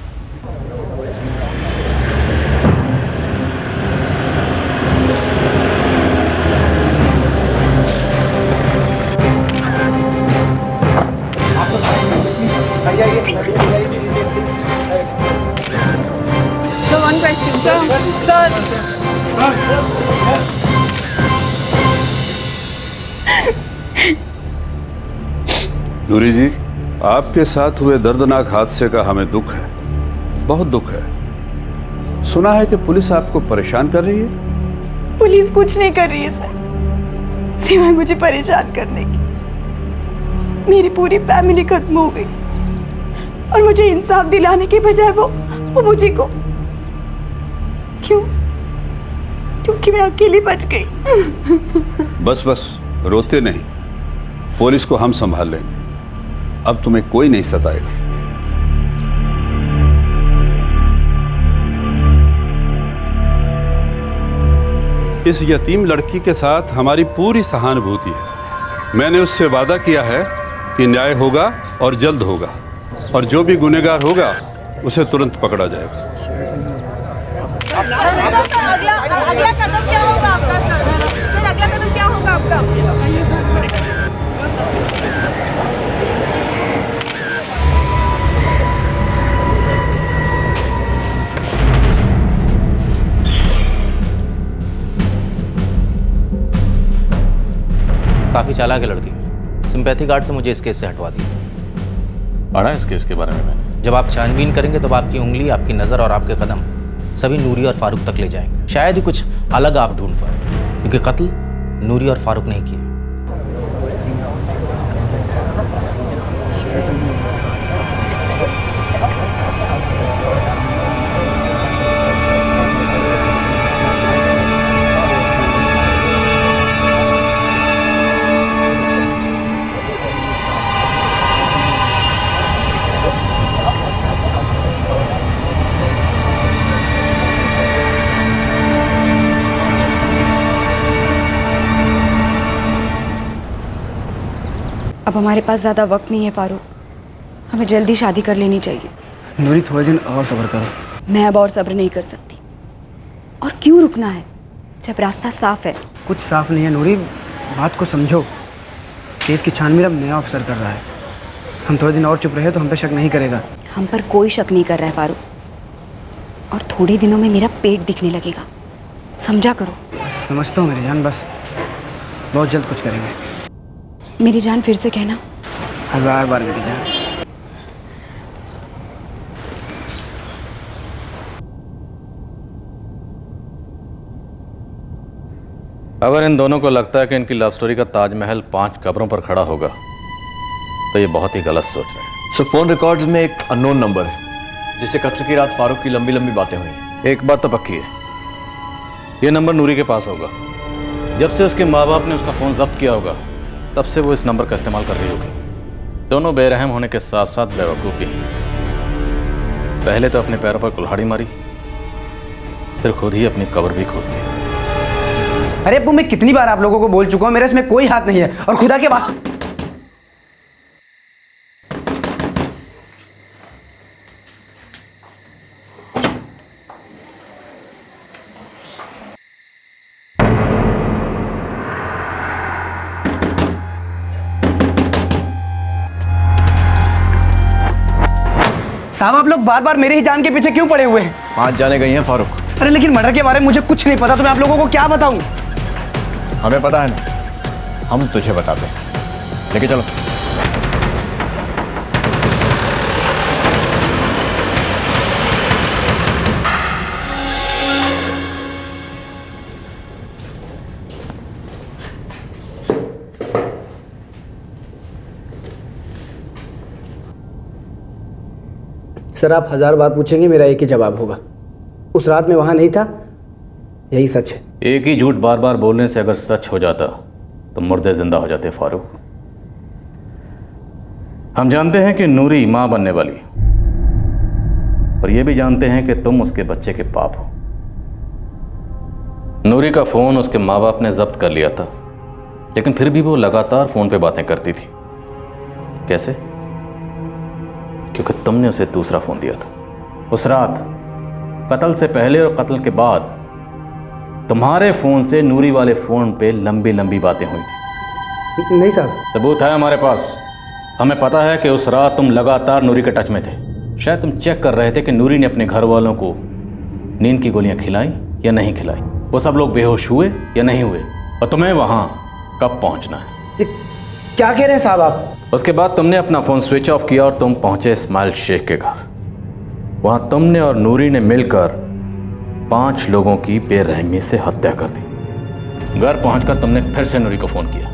So one question, sir. नूरी जी, आपके साथ हुए दर्दनाक हादसे का हमें दुख है, बहुत दुख है। सुना है कि पुलिस आपको परेशान कर रही है। पुलिस कुछ नहीं कर रही है सर, सिवाय मुझे परेशान करने की। मेरी पूरी फैमिली खत्म हो गई और मुझे इंसाफ दिलाने के बजाय वो मुझे को क्यों? क्योंकि मैं अकेली बच गई। बस बस, रोते नहीं, पुलिस को हम संभाल लेंगे, अब तुम्हें कोई नहीं सताएगा। इस यतीम लड़की के साथ हमारी पूरी सहानुभूति है। मैंने उससे वादा किया है कि न्याय होगा और जल्द होगा, और जो भी गुनहगार होगा उसे तुरंत पकड़ा जाएगा। अगला कदम क्या होगा आपका सर? अगला कदम क्या होगा आपका? काफ़ी चालाक है लड़की, सिंपैथी कार्ड से मुझे इस केस से हटवा दिया। पढ़ा इस केस के बारे में मैंने। जब आप छानबीन करेंगे तो आपकी उंगली, आपकी नज़र और आपके कदम सभी नूरी और फारूक तक ले जाएंगे। शायद ही कुछ अलग आप ढूंढ पाए, क्योंकि कत्ल नूरी और फारूक ने किए। अब हमारे पास ज़्यादा वक्त नहीं है फारूक, हमें जल्दी शादी कर लेनी चाहिए। नूरी, थोड़े दिन और सब्र करो। मैं अब और सब्र नहीं कर सकती। और क्यों रुकना है जब रास्ता साफ है? कुछ साफ नहीं है नूरी, बात को समझो। केस की छानबीन अब नया ऑफिसर कर रहा है। हम थोड़े दिन और चुप रहे तो हम पे शक नहीं करेगा। हम पर कोई शक नहीं कर रहा है फारूक, और थोड़े दिनों में मेरा पेट दिखने लगेगा, समझा करो। समझता हूँ मेरी जान, बस बहुत जल्द कुछ करेंगे। मेरी जान फिर से कहना। 1000 बार मेरी जान। अगर इन दोनों को लगता है कि इनकी लव स्टोरी का ताजमहल 5 कब्रों पर खड़ा होगा, तो तो ये बहुत ही गलत सोच रहे हैं। सर फोन रिकॉर्ड्स में एक अननोन नंबर है जिससे कत्ल की रात फारूक की लंबी लंबी बातें हुई। एक बात तो पक्की है, ये नंबर नूरी के पास होगा। जब से उसके माँ बाप ने उसका फ़ोन जब्त किया होगा तब से वो इस नंबर का इस्तेमाल कर रही होगी। दोनों बेरहम होने के साथ साथ बेवकूफ़ भी हैं। पहले तो अपने पैरों पर कुल्हाड़ी मारी, फिर खुद ही अपनी कब्र भी खोद ली। अरे अब्बू, मैं कितनी बार आप लोगों को बोल चुका हूँ मेरा इसमें कोई हाथ नहीं है, और खुदा के वास्ते साहब, आप लोग बार बार मेरे ही जान के पीछे क्यों पड़े हुए हैं? 5 जाने गई हैं फारूक। अरे लेकिन मर्डर के बारे में मुझे कुछ नहीं पता, तो मैं आप लोगों को क्या बताऊं? हमें पता है ना, हम तुझे बताते हैं। लेके चलो। सर, आप 1000 बार पूछेंगे, मेरा एक ही जवाब होगा। उस रात में वहां नहीं था, यही सच है। एक ही झूठ बार बार बोलने से अगर सच हो जाता तो मुर्दे जिंदा हो जाते फारूक। हम जानते हैं कि नूरी मां बनने वाली, और ये भी जानते हैं कि तुम उसके बच्चे के बाप हो। नूरी का फोन उसके माँ बाप ने जब्त कर लिया था, लेकिन फिर भी वो लगातार फोन पे बातें करती थी। कैसे? क्योंकि तुमने उसे दूसरा फोन दिया था। उस रात कत्ल से पहले और कत्ल के बाद तुम्हारे फोन से नूरी वाले फोन पे लंबी लंबी बातें हुई थी। नहीं साहब। सबूत है हमारे पास। हमें पता है कि उस रात तुम लगातार नूरी के टच में थे। शायद तुम चेक कर रहे थे कि नूरी ने अपने घर वालों को नींद की गोलियां खिलाई या नहीं खिलाई, वो सब लोग बेहोश हुए या नहीं हुए, और तुम्हें वहां कब पहुंचना है। क्या कह रहे हैं साहब आप? उसके बाद तुमने अपना फोन स्विच ऑफ किया और तुम पहुंचे इस्माइल शेख के घर। वहां तुमने और नूरी ने मिलकर 5 लोगों की बेरहमी से हत्या कर दी। घर पहुंचकर तुमने फिर से नूरी को फोन किया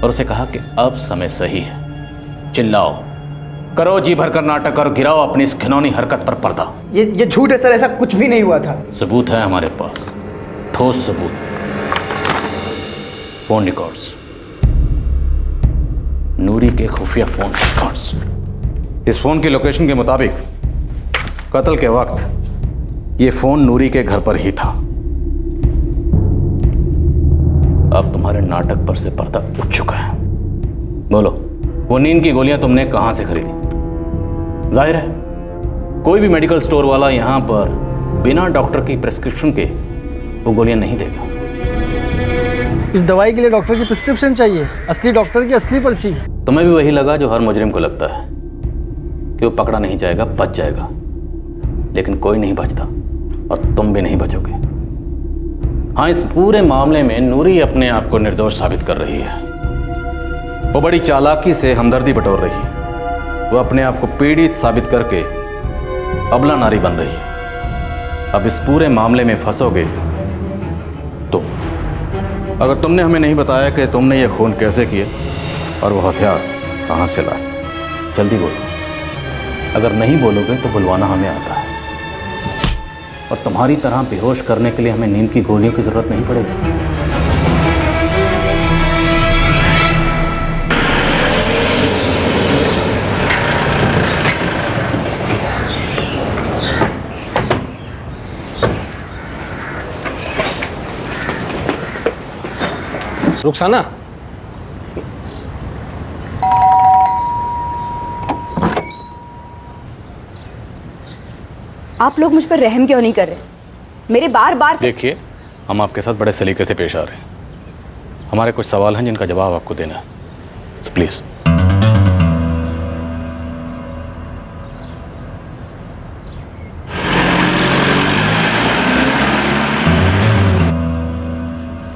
और उसे कहा कि अब समय सही है, चिल्लाओ, करो जी भरकर नाटक और गिराओ अपनी इस घिनौनी हरकत पर पर्दा। ये झूठ है सर, ऐसा कुछ भी नहीं हुआ था। सबूत है हमारे पास, ठोस सबूत, फोन रिकॉर्ड्स, नूरी के खुफिया फोन रिकॉर्ड्स। इस फोन की लोकेशन के मुताबिक कत्ल के वक्त ये फोन नूरी के घर पर ही था। अब तुम्हारे नाटक पर से पर्दा उठ चुका है। बोलो, वो नींद की गोलियां तुमने कहां से खरीदी? जाहिर है कोई भी मेडिकल स्टोर वाला यहां पर बिना डॉक्टर की प्रिस्क्रिप्शन के वो गोलियां नहीं देगा। इस दवाई के लिए डॉक्टर की प्रिस्क्रिप्शन चाहिए, असली डॉक्टर की असली पर्ची। तुम्हें भी वही लगा जो हर मुजरिम को लगता है कि वो पकड़ा नहीं जाएगा, बच जाएगा, लेकिन कोई नहीं बचता और तुम भी नहीं बचोगे। हाँ, इस पूरे मामले में नूरी अपने आप को निर्दोष साबित कर रही है। वो बड़ी चालाकी से हमदर्दी बटोर रही है। वो अपने आप को पीड़ित साबित करके अबला नारी बन रही है। अब इस पूरे मामले में फंसोगे तुम। अगर तुमने हमें नहीं बताया कि तुमने ये खून कैसे किए और वो हथियार कहाँ से लाए, जल्दी बोलो। अगर नहीं बोलोगे तो बुलवाना हमें आता है, और तुम्हारी तरह बेहोश करने के लिए हमें नींद की गोलियों की जरूरत नहीं पड़ेगी। रुखसाना, आप लोग मुझ पर रहम क्यों नहीं कर रहे? मेरे बार बार देखिए, हम आपके साथ बड़े सलीके से पेश आ रहे हैं। हमारे कुछ सवाल हैं जिनका जवाब आपको देना है, तो प्लीज।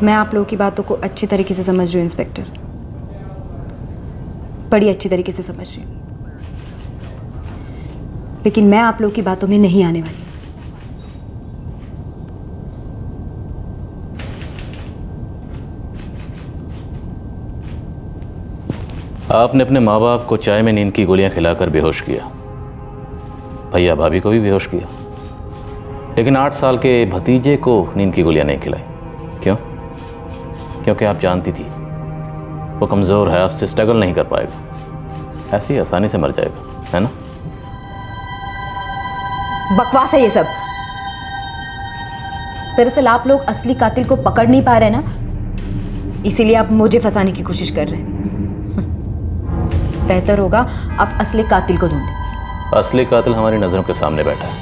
मैं आप लोगों की बातों को अच्छी तरीके से समझ रही हूँ इंस्पेक्टर, बड़ी अच्छी तरीके से समझ रही हूँ, लेकिन मैं आप लोगों की बातों में नहीं आने वाली। आपने अपने माँ बाप को चाय में नींद की गोलियां खिलाकर बेहोश किया, भैया भाभी को भी बेहोश किया, लेकिन 8 साल के भतीजे को नींद की गोलियां नहीं खिलाई। क्यों? क्योंकि आप जानती थी वो कमज़ोर है, आपसे स्ट्रगल नहीं कर पाएगा, ऐसे ही आसानी से मर जाएगा, है ना? बकवास है ये सब। दरअसल आप लोग असली कातिल को पकड़ नहीं पा रहे ना, इसीलिए आप मुझे फंसाने की कोशिश कर रहे हैं। बेहतर होगा आप असली कातिल को ढूंढें। असली कातिल हमारी नज़रों के सामने बैठा है।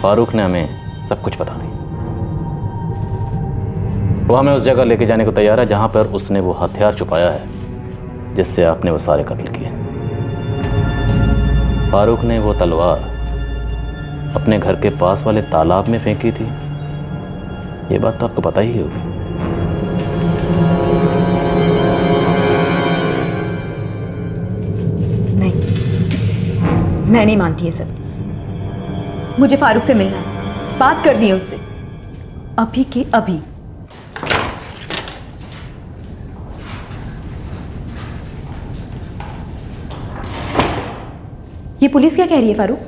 फारूक ने हमें सब कुछ बता दी। वो हमें उस जगह लेके जाने को तैयार है जहां पर उसने वो हथियार छुपाया है जिससे आपने वो सारे कत्ल किए। फारूक ने वो तलवार अपने घर के पास वाले तालाब में फेंकी थी, ये बात तो आपको पता ही होगी। नहीं, मैं नहीं मानती ये सब। मुझे फारूक से मिलना है, बात करनी है उससे, अभी के अभी। ये पुलिस क्या कह रही है फारूक?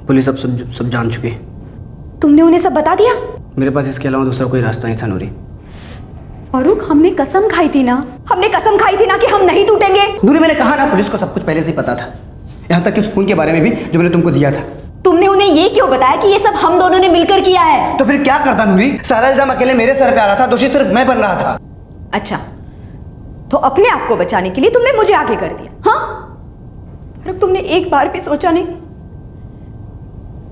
पुलिस अब सब जान चुकी है। तुमने उन्हें सब बता दिया? मेरे पास इसके अलावा दूसरा कोई रास्ता नहीं था नूरी। फारूक, हमने कसम खाई थी ना, हमने कसम खाई थी ना कि हम नहीं टूटेंगे। नूरी, मैंने कहा ना पुलिस को सब कुछ पहले से ही पता था, यहाँ तक कि उस खून के बारे में भी जो मैंने तुमको दिया था। तुमने उन्हें ये क्यों बताया कि ये सब हम दोनों ने मिलकर किया है? तो फिर क्या करता नूरी? सारा इल्जाम अकेले मेरे सर पे आ रहा था, दोषी सिर्फ मैं बन रहा था। अच्छा, तो अपने आप को बचाने के लिए तुमने मुझे आगे कर दिया, हाँ? फारूक, तुमने एक बार भी सोचा नहीं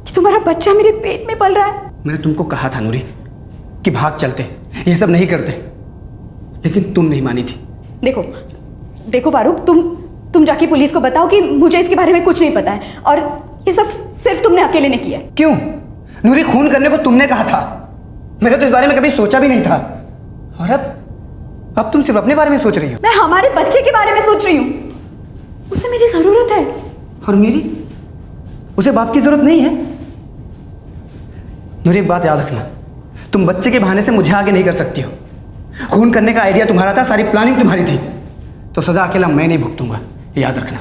कि तुम्हारा बच्चा मेरे पेट में पल रहा है? मैंने तुमको कहा था नूरी कि भाग चलते, ये सब नहीं करते, लेकिन तुम नहीं मानी थी। देखो देखो फारूक, तुम जाके पुलिस को बताओ कि मुझे इसके बारे में कुछ नहीं पता है और ये सब सिर्फ तुमने अकेले ने किया है। क्यों नूरी? खून करने को तुमने कहा था, मैंने तो इस बारे में कभी सोचा भी नहीं था। और अब तुम सिर्फ अपने बारे में सोच रही हो। मैं हमारे बच्चे के बारे में सोच रही हूँ, उसे मेरी जरूरत है। और मेरी? उसे बाप की जरूरत नहीं है। नूरी, एक बात याद रखना, तुम बच्चे के बहाने से मुझे आगे नहीं कर सकती हो। खून करने का आइडिया तुम्हारा था, सारी प्लानिंग तुम्हारी थी, तो सजा अकेला मैं नहीं भुगतूंगा, याद रखना।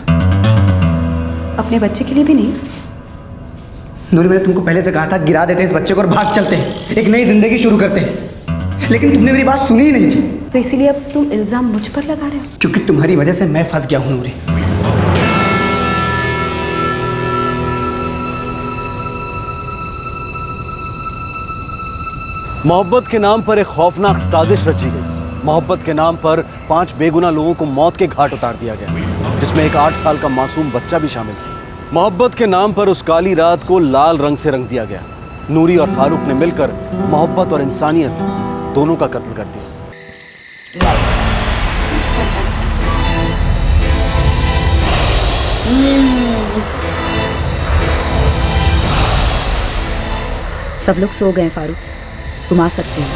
अपने बच्चे के लिए भी नहीं? नूरी, मैंने तुमको पहले से कहा था गिरा देते इस बच्चे को और भाग चलते हैं, एक नई जिंदगी शुरू करते हैं, लेकिन तुमने मेरी बात सुनी ही नहीं थी। तो इसीलिए अब तुम इल्जाम मुझ पर लगा रहे हो? क्योंकि तुम्हारी वजह से मैं फंस गया हूं नूरी। मोहब्बत के नाम पर एक खौफनाक साजिश रची गई। मोहब्बत के नाम पर 5 बेगुनाह लोगों को मौत के घाट उतार दिया गया, जिसमें एक 8 साल का मासूम बच्चा भी शामिल था। मोहब्बत के नाम पर उस काली रात को लाल रंग से रंग दिया गया। नूरी और फारूक ने मिलकर मोहब्बत और इंसानियत दोनों का कत्ल कर दिया। सब लोग सो गए फारूक, तुम आ सकते हो।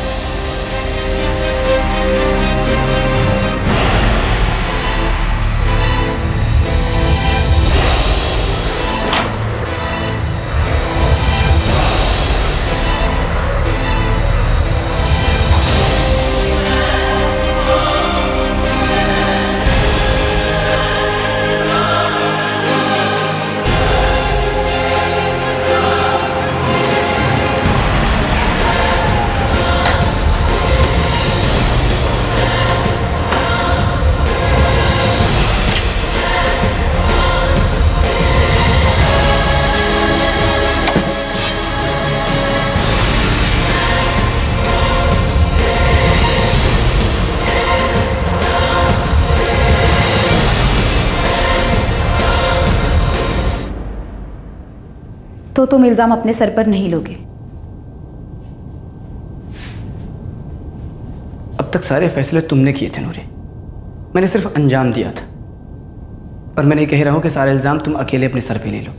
तो तुम इल्जाम अपने सर पर नहीं लोगे? अब तक सारे फैसले तुमने किए थे नूरी, मैंने सिर्फ अंजाम दिया था। और मैं नहीं कह रहा हूं कि सारा इल्जाम तुम अकेले अपने सर पे ले लो,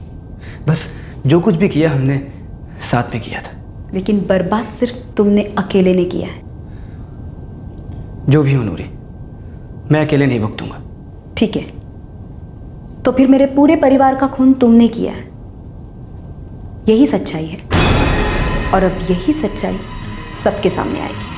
बस जो कुछ भी किया हमने साथ में किया था। लेकिन बर्बाद सिर्फ तुमने अकेले ने किया है। जो भी हो नूरी, मैं अकेले नहीं भुगतूंगा। ठीक है, तो फिर मेरे पूरे परिवार का खून तुमने किया है, यही सच्चाई है। और अब यही सच्चाई सबके सामने आएगी।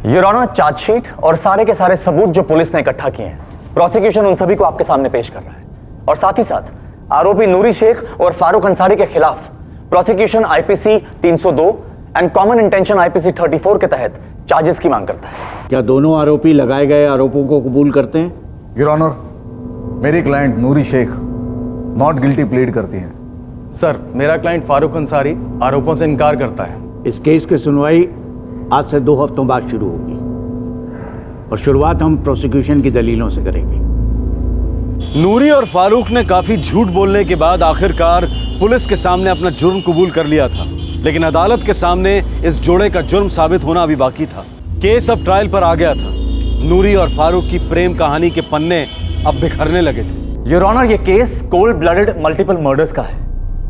योर ऑनर, चार्जशीट और सारे के सारे सबूत जो पुलिस ने इकट्ठा किए हैं, प्रोसिक्यूशन उन सभी को आपके सामने पेश कर रहा है। और साथ ही साथ आरोपी नूरी शेख और फारूक अंसारी के खिलाफ prosecution IPC 302 and common intention IPC 34 के तहत चार्जेस की मांग करता है। क्या दोनों आरोपी लगाए गए आरोपों को कबूल करते हैं? योर ऑनर, मेरी client Noori Shaikh not guilty plead करती हैं। सर, मेरा क्लाइंट फारूक अंसारी आरोपों से इनकार करता है। इस केस की सुनवाई आज से 2 हफ्तों बाद शुरू होगी और शुरुआत हम प्रोसिक्यूशन की दलीलों से करेंगे। नूरी और फारूक ने काफी झूठ बोलने के बाद आखिरकार पुलिस के सामने अपना जुर्म कबूल कर लिया था, लेकिन अदालत के सामने इस जोड़े का जुर्म साबित होना अभी बाकी था। केस अब ट्रायल पर आ गया था। नूरी और फारूक की प्रेम कहानी के पन्ने अब बिखरने लगे थे। योर ऑनर, ये case cold blooded multiple murders का है,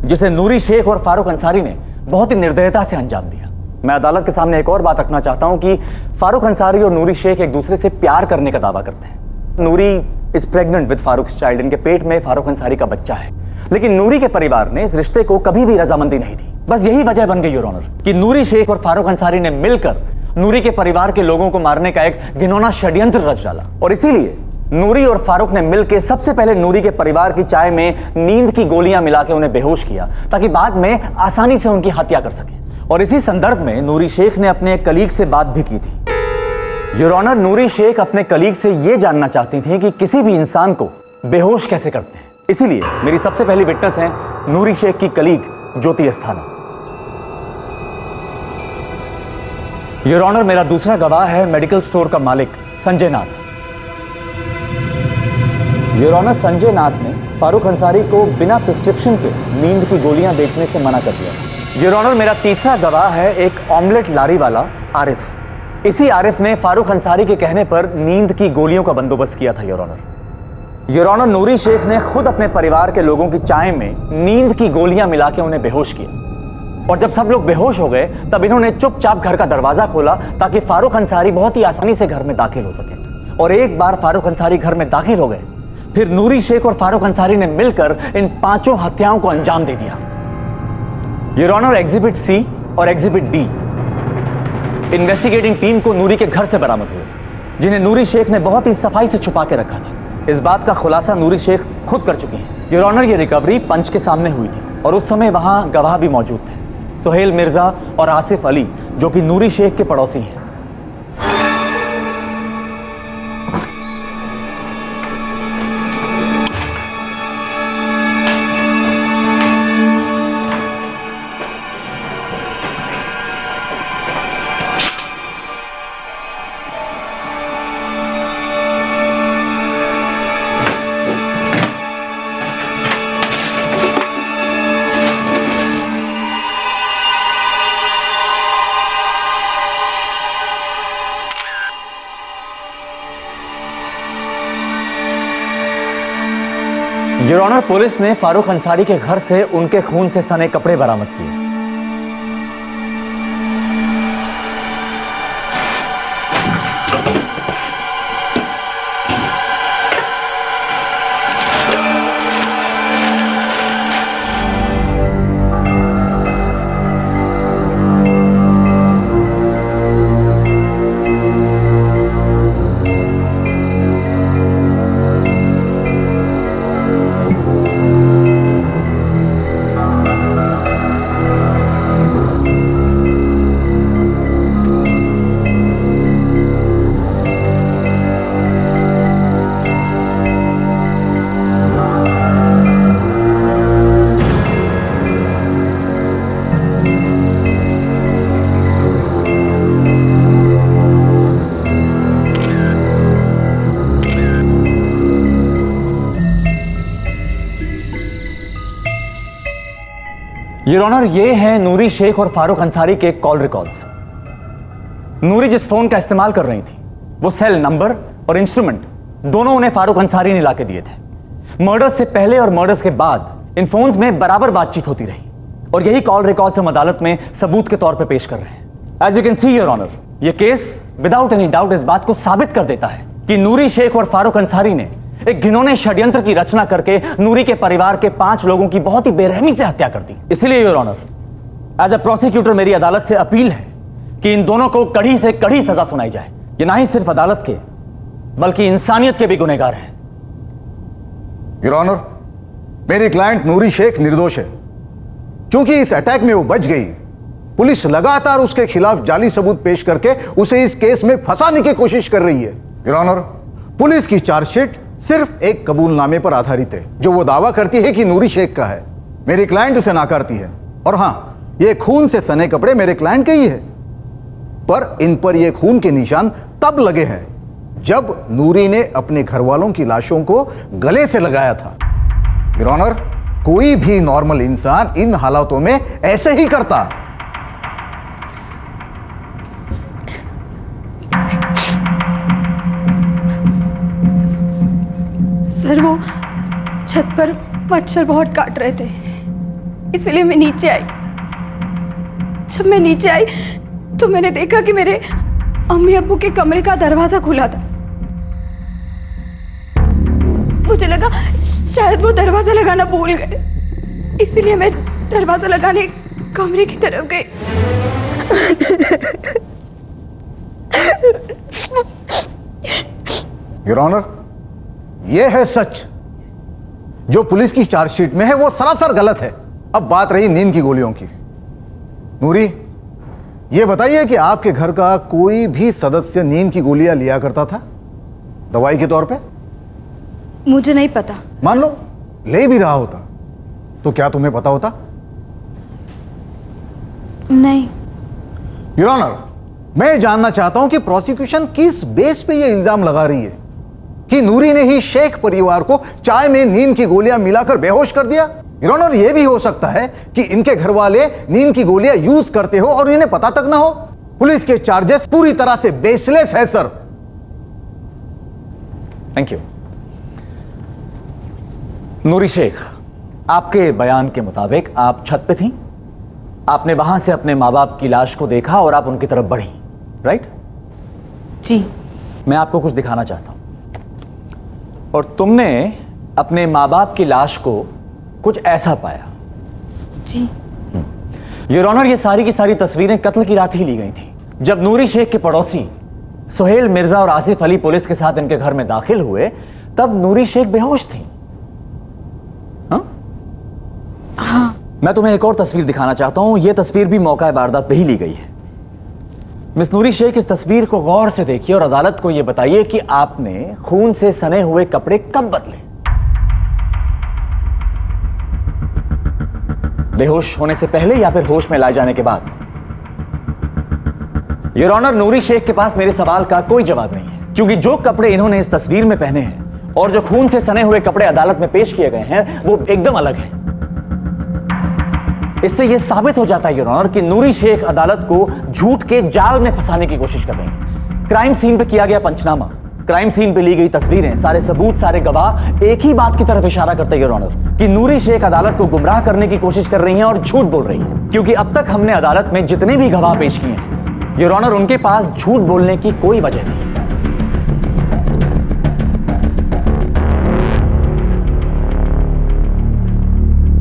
जिसे नूरी शेख और फारूक अंसारी ने बहुत ही निर्दयता से अंजाम दिया। मैं अदालत के सामने एक और बात रखना चाहता हूं कि फारूक अंसारी और नूरी शेख एक दूसरे से प्यार करने का दावा करते हैं। Noori is pregnant with Farooq child, इनके पेट में फारूक अंसारी का बच्चा है, लेकिन नूरी के परिवार ने इस रिश्ते को कभी भी रजामंदी नहीं दी। बस यही वजह बन गई योर ऑनर कि नूरी शेख और फारूक अंसारी ने मिलकर नूरी के परिवार के लोगों को मारने का एक घिनौना षड्यंत्र रच डाला। और इसीलिए नूरी और फारूक ने मिलकर सबसे पहले नूरी के परिवार की चाय में नींद की गोलियां मिलाकर उन्हें बेहोश किया, ताकि बाद में आसानी से उनकी हत्या कर सके। और इसी संदर्भ में नूरी शेख ने अपने कलीग से बात भी की थी। योर ऑनर, नूरी शेख अपने कलीग से यह जानना चाहती थी कि किसी भी इंसान को बेहोश कैसे करते हैं। इसीलिए मेरी सबसे पहली विटनेस है नूरी शेख की colleague Jyoti Asthana. Your honour, मेरा दूसरा गवाह है मेडिकल स्टोर का मालिक संजय नाथ। योर ऑनर, संजय नाथ ने फारूक अंसारी को बिना प्रिस्क्रिप्शन के नींद की गोलियां बेचने से मना कर दिया था। योर ऑनर, मेरा तीसरा गवाह है एक ऑमलेट लारी वाला आरिफ। इसी आरिफ ने फारूक अंसारी के कहने पर नींद की गोलियों का बंदोबस्त किया था। योर ऑनर, योर ऑनर, नूरी शेख ने खुद अपने परिवार के लोगों की चाय में नींद की गोलियां मिला के उन्हें बेहोश किया। और जब सब लोग बेहोश हो गए तब इन्होंने चुपचाप घर का दरवाजा खोला, ताकि फारूक अंसारी बहुत ही आसानी से घर में दाखिल हो सके। और एक बार फारूक अंसारी घर में दाखिल हो गए, फिर नूरी शेख और फारूक अंसारी ने मिलकर इन 5 हत्याओं को अंजाम दे दिया। योर ऑनर, एग्जिबिट सी और एग्जिबिट डी इन्वेस्टिगेटिंग टीम को नूरी के घर से बरामद हुए, जिन्हें नूरी शेख ने बहुत ही सफाई से छुपा के रखा था। इस बात का खुलासा नूरी शेख खुद कर चुकी हैं। योर ऑनर, ये रिकवरी पंच के सामने हुई थी और उस समय वहां गवाह भी मौजूद थे, सुहेल मिर्जा और आसिफ अली, जो कि नूरी शेख के पड़ोसी हैं। योर ऑनर, पुलिस ने फारूक अंसारी के घर से उनके खून से सने कपड़े बरामद किए। योर ऑनर, ये हैं नूरी शेख और फारूक अंसारी के कॉल रिकॉर्ड्स। नूरी जिस फोन का इस्तेमाल कर रही थी, वो सेल नंबर और इंस्ट्रूमेंट दोनों उन्हें फारूक अंसारी ने लाके दिए थे। मर्डर्स से पहले और मर्डर्स के बाद इन फोन्स में बराबर बातचीत होती रही, और यही कॉल रिकॉर्ड्स हम अदालत में सबूत के तौर पर पेश कर रहे हैं। As you can see your honour, ये केस विदाउट एनी डाउट इस बात को साबित कर देता है कि नूरी शेख और फारूक अंसारी ने एक घिनौने षड्यंत्र की रचना करके नूरी के परिवार के 5 लोगों की बहुत ही बेरहमी से हत्या कर दी। इसलिए your honour, as a prosecutor मेरी अदालत से अपील है कि इन दोनों को कड़ी से कड़ी सजा सुनाई जाए। ये ना ही सिर्फ अदालत के बल्कि इंसानियत के भी गुनहगार हैं। योर ऑनर, मेरी क्लाइंट नूरी शेख निर्दोष है। क्योंकि इस अटैक में वो बच गई, पुलिस लगातार उसके खिलाफ जाली सबूत पेश करके उसे इस केस में फंसाने की कोशिश कर रही है। योर ऑनर, पुलिस की चार्जशीट सिर्फ एक कबूलनामे पर आधारित है जो वो दावा करती है कि नूरी शेख का है। मेरी क्लाइंट उसे नाकारती है। और हां, ये खून से सने कपड़े मेरे क्लाइंट के ही है, पर इन पर ये खून के निशान तब लगे हैं जब नूरी ने अपने घर वालों की लाशों को गले से लगाया था। योर ऑनर, कोई भी नॉर्मल इंसान इन हालातों में ऐसे ही करता। सर, वो छत पर मच्छर बहुत काट रहे थे, इसलिए मैं नीचे आई। जब मैं नीचे आई तो मैंने देखा कि मेरे अम्मी अब्बू के कमरे का दरवाजा खुला था। मुझे लगा शायद वो दरवाजा लगाना भूल गए, इसलिए मैं दरवाजा लगाने कमरे की तरफ गई। योर ऑनर, यह है सच। जो पुलिस की चार्जशीट में है वो सरासर गलत है। अब बात रही नींद की गोलियों की। नूरी, ये बताइए कि आपके घर का कोई भी सदस्य नींद की गोलियां लिया करता था दवाई के तौर पे? मुझे नहीं पता। मान लो ले भी रहा होता तो क्या तुम्हें पता होता? नहीं। योर ऑनर, मैं जानना चाहता हूं कि प्रोसिक्यूशन किस बेस पे यह इल्जाम लगा रही है कि नूरी ने ही शेख परिवार को चाय में नींद की गोलियां मिलाकर बेहोश कर दिया। योर ऑनर, यह भी हो सकता है कि इनके घर वाले नींद की गोलियां यूज करते हो और इन्हें पता तक ना हो। पुलिस के चार्जेस पूरी तरह से बेसलेस है sir. Thank you. Noori Sheikh, आपके बयान के मुताबिक आप छत पे थीं, आपने वहां से अपने माँ बाप की लाश को देखा और आप उनकी तरफ बढ़ी, राइट? जी। मैं आपको कुछ दिखाना चाहता हूं। और तुमने अपने माँ बाप की लाश को कुछ ऐसा पाया। जी। योर ऑनर, ये सारी की सारी तस्वीरें कत्ल की रात ही ली गई थी। जब नूरी शेख के पड़ोसी सुहेल मिर्जा और आसिफ अली पुलिस के साथ इनके घर में दाखिल हुए तब नूरी शेख बेहोश थी। हाँ। मैं तुम्हें एक और तस्वीर दिखाना चाहता हूं। यह तस्वीर भी मौका वारदात पे ही ली गई है। मिस नूरी शेख, इस तस्वीर को गौर से देखिए और अदालत को यह बताइए कि आपने खून से सने हुए कपड़े कब बदले? बेहोश होने से पहले या फिर होश में लाए जाने के बाद? योर ऑनर, नूरी शेख के पास मेरे सवाल का कोई जवाब नहीं है, क्योंकि जो कपड़े इन्होंने इस तस्वीर में पहने हैं और जो खून से सने हुए कपड़े अदालत में पेश किए गए हैं वो एकदम अलग हैं। इससे यह साबित हो जाता है योर ऑनर कि नूरी शेख अदालत को झूठ के जाल में फंसाने की कोशिश कर रही है। क्राइम सीन पे किया गया पंचनामा, क्राइम सीन पे ली गई तस्वीरें, सारे सबूत, सारे गवाह एक ही बात की तरफ इशारा करते हैं योर ऑनर कि नूरी शेख अदालत को गुमराह करने की कोशिश कर रही हैं और झूठ बोल रही हैं। क्योंकि अब तक हमने अदालत में जितने भी गवाह पेश किए हैं योर ऑनर, उनके पास झूठ बोलने की कोई वजह नहीं।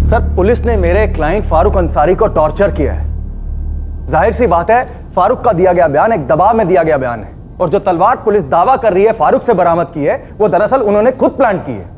सर, पुलिस ने मेरे क्लाइंट फारूक अंसारी को टॉर्चर किया है। जाहिर सी बात है, फारूक का दिया गया बयान एक दबाव में दिया गया बयान है, और जो तलवार पुलिस दावा कर रही है फारूक से बरामद की है वो दरअसल उन्होंने खुद प्लांट की है।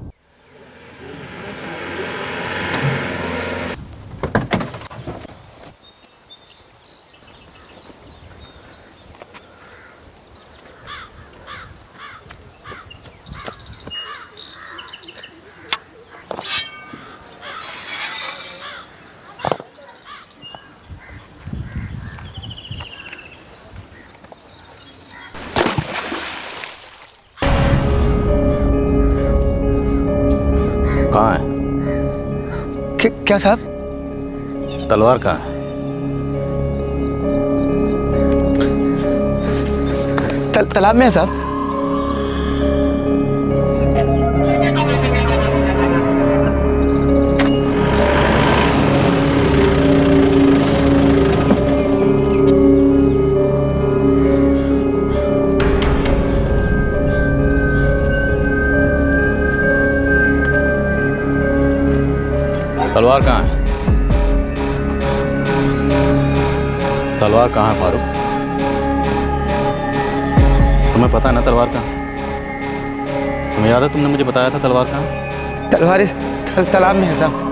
कहाँ है? क्या साहब? तलवार कहाँ है? तालाब में है साहब। तलवार कहाँ है? तलवार कहाँ है फारूक? तुम्हें पता है ना तलवार कहाँ? तुम्हें याद है तुमने मुझे बताया था तलवार कहाँ? तलवार इस तालाब में है साहब।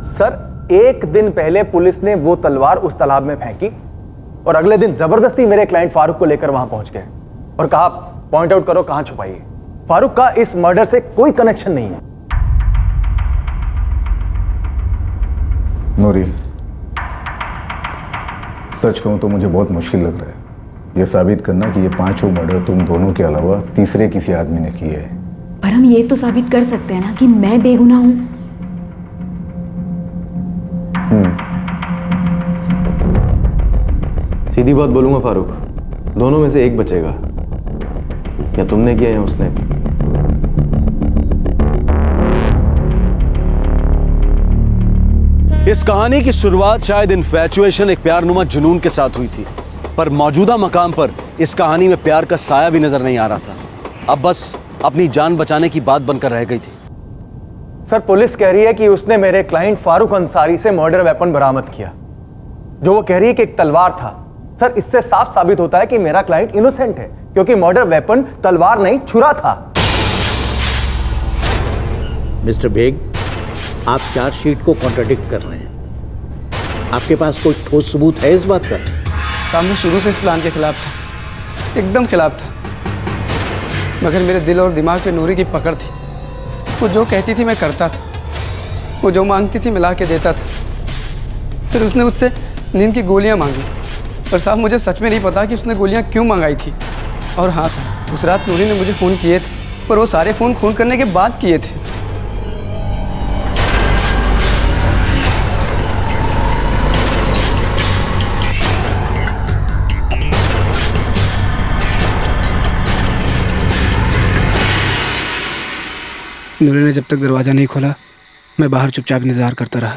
सर, एक दिन पहले पुलिस ने वो तलवार उस तालाब में फेंकी और अगले दिन जबरदस्ती मेरे क्लाइंट फारूक को लेकर वहां पहुंच गए और कहा पॉइंट आउट करो कहां छुपाई है। फारूक का इस मर्डर से कोई कनेक्शन नहीं है। नूरी, सच कहूं तो मुझे बहुत मुश्किल लग रहा है ये साबित करना कि ये पांचों मर्डर तुम दोनों के अलावा तीसरे किसी आदमी ने किए हैं। पर हम ये तो साबित कर सकते हैं ना कि मैं बेगुनाह हूं। सीधी बात बोलूंगा फारूक, दोनों में से एक बचेगा। या तुमने किया या उसने। इस कहानी की शुरुआत शायद इन्फैचुएशन, एक प्यारनुमा जुनून के साथ हुई थी, पर मौजूदा मकाम पर इस कहानी में प्यार का साया भी नजर नहीं आ रहा था। अब बस अपनी जान बचाने की बात बनकर रह गई थी। सर, पुलिस कह रही है कि उसने मेरे क्लाइंट फारूक अंसारी से मर्डर वेपन बरामद किया, जो वो कह रही है कि एक तलवार था। सर, इससे साफ साबित होता है कि मेरा क्लाइंट इनोसेंट है, क्योंकि मर्डर वेपन तलवार नहीं छुरा था। मिस्टर बेग, आप चार्जशीट को कॉन्ट्राडिक्ट कर रहे हैं। आपके पास कोई ठोस सबूत है इस बात का? सामने शुरू से इस प्लान के खिलाफ था, एकदम खिलाफ था, मगर मेरे दिल और दिमाग पे नूरी की पकड़ थी। वो जो कहती थी मैं करता था, वो जो मांगती थी मैं ला के देता था। फिर उसने मुझसे नींद की गोलियां मांगी, पर साहब मुझे सच में नहीं पता कि उसने गोलियां क्यों मंगाई थी। और हाँ साहब, उस रात नूरी ने मुझे फ़ोन किए थे, पर वो सारे फ़ोन खून करने के बाद किए थे। नूरी ने जब तक दरवाज़ा नहीं खोला, मैं बाहर चुपचाप इंतज़ार करता रहा।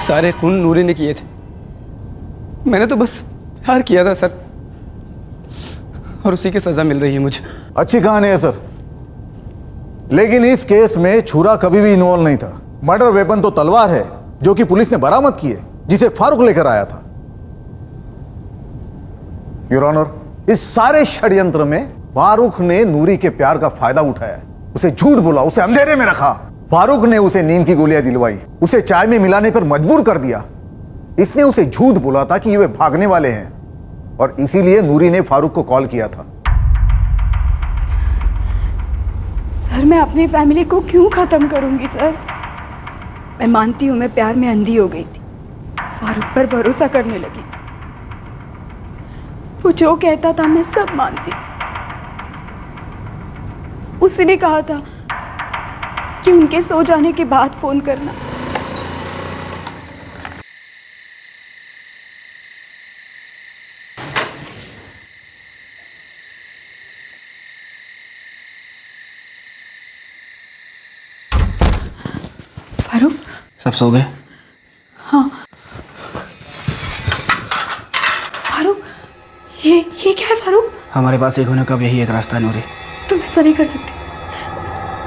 सारे खून नूरी ने किए थे, मैंने तो बस प्यार किया था सर, और उसी की सज़ा मिल रही है मुझे। अच्छी कहानी है सर, लेकिन इस केस में छुरा कभी भी इन्वॉल्व नहीं था। मर्डर वेपन तो तलवार है, जो कि पुलिस ने बरामद की है, जिसे फारूक लेकर आया था। योर ऑनर, इस सारे षड्यंत्र में फारूक ने नूरी के प्यार का फायदा उठाया, उसे झूठ बोला, उसे अंधेरे में रखा। फारूक ने उसे नींद की गोलियां दिलवाई, उसे चाय में मिलाने पर मजबूर कर दिया। इसने उसे झूठ बोला था कि वे भागने वाले हैं, और इसीलिए नूरी ने फारूक को कॉल किया था। सर, मैं अपनी फैमिली को क्यों खत्म करूंगी सर? मैं मानती हूं मैं प्यार में अंधी हो गई थी, फारूक पर भरोसा करने लगी थी। वो जो कहता था मैं सब मानती थी। उसने कहा था कि उनके सो जाने के बाद फोन करना। फारूक, सब सो गए? हाँ। फारूक, ये क्या है फारूक? हमारे पास एक होने का अब यही एक रास्ता है नूरी। तुम ऐसा नहीं कर सकती,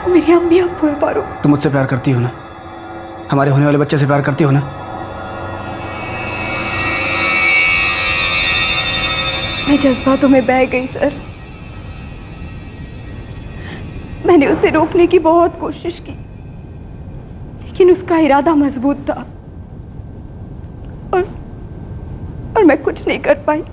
वो मेरी अम्मी अब्बू है फारूक। तुम मुझसे प्यार करती हो ना? हमारे होने वाले बच्चे से प्यार करती हो ना? मैं जज्बातों में बह गई सर। मैंने उसे रोकने की बहुत कोशिश की, लेकिन उसका इरादा मजबूत था और मैं कुछ नहीं कर पाई।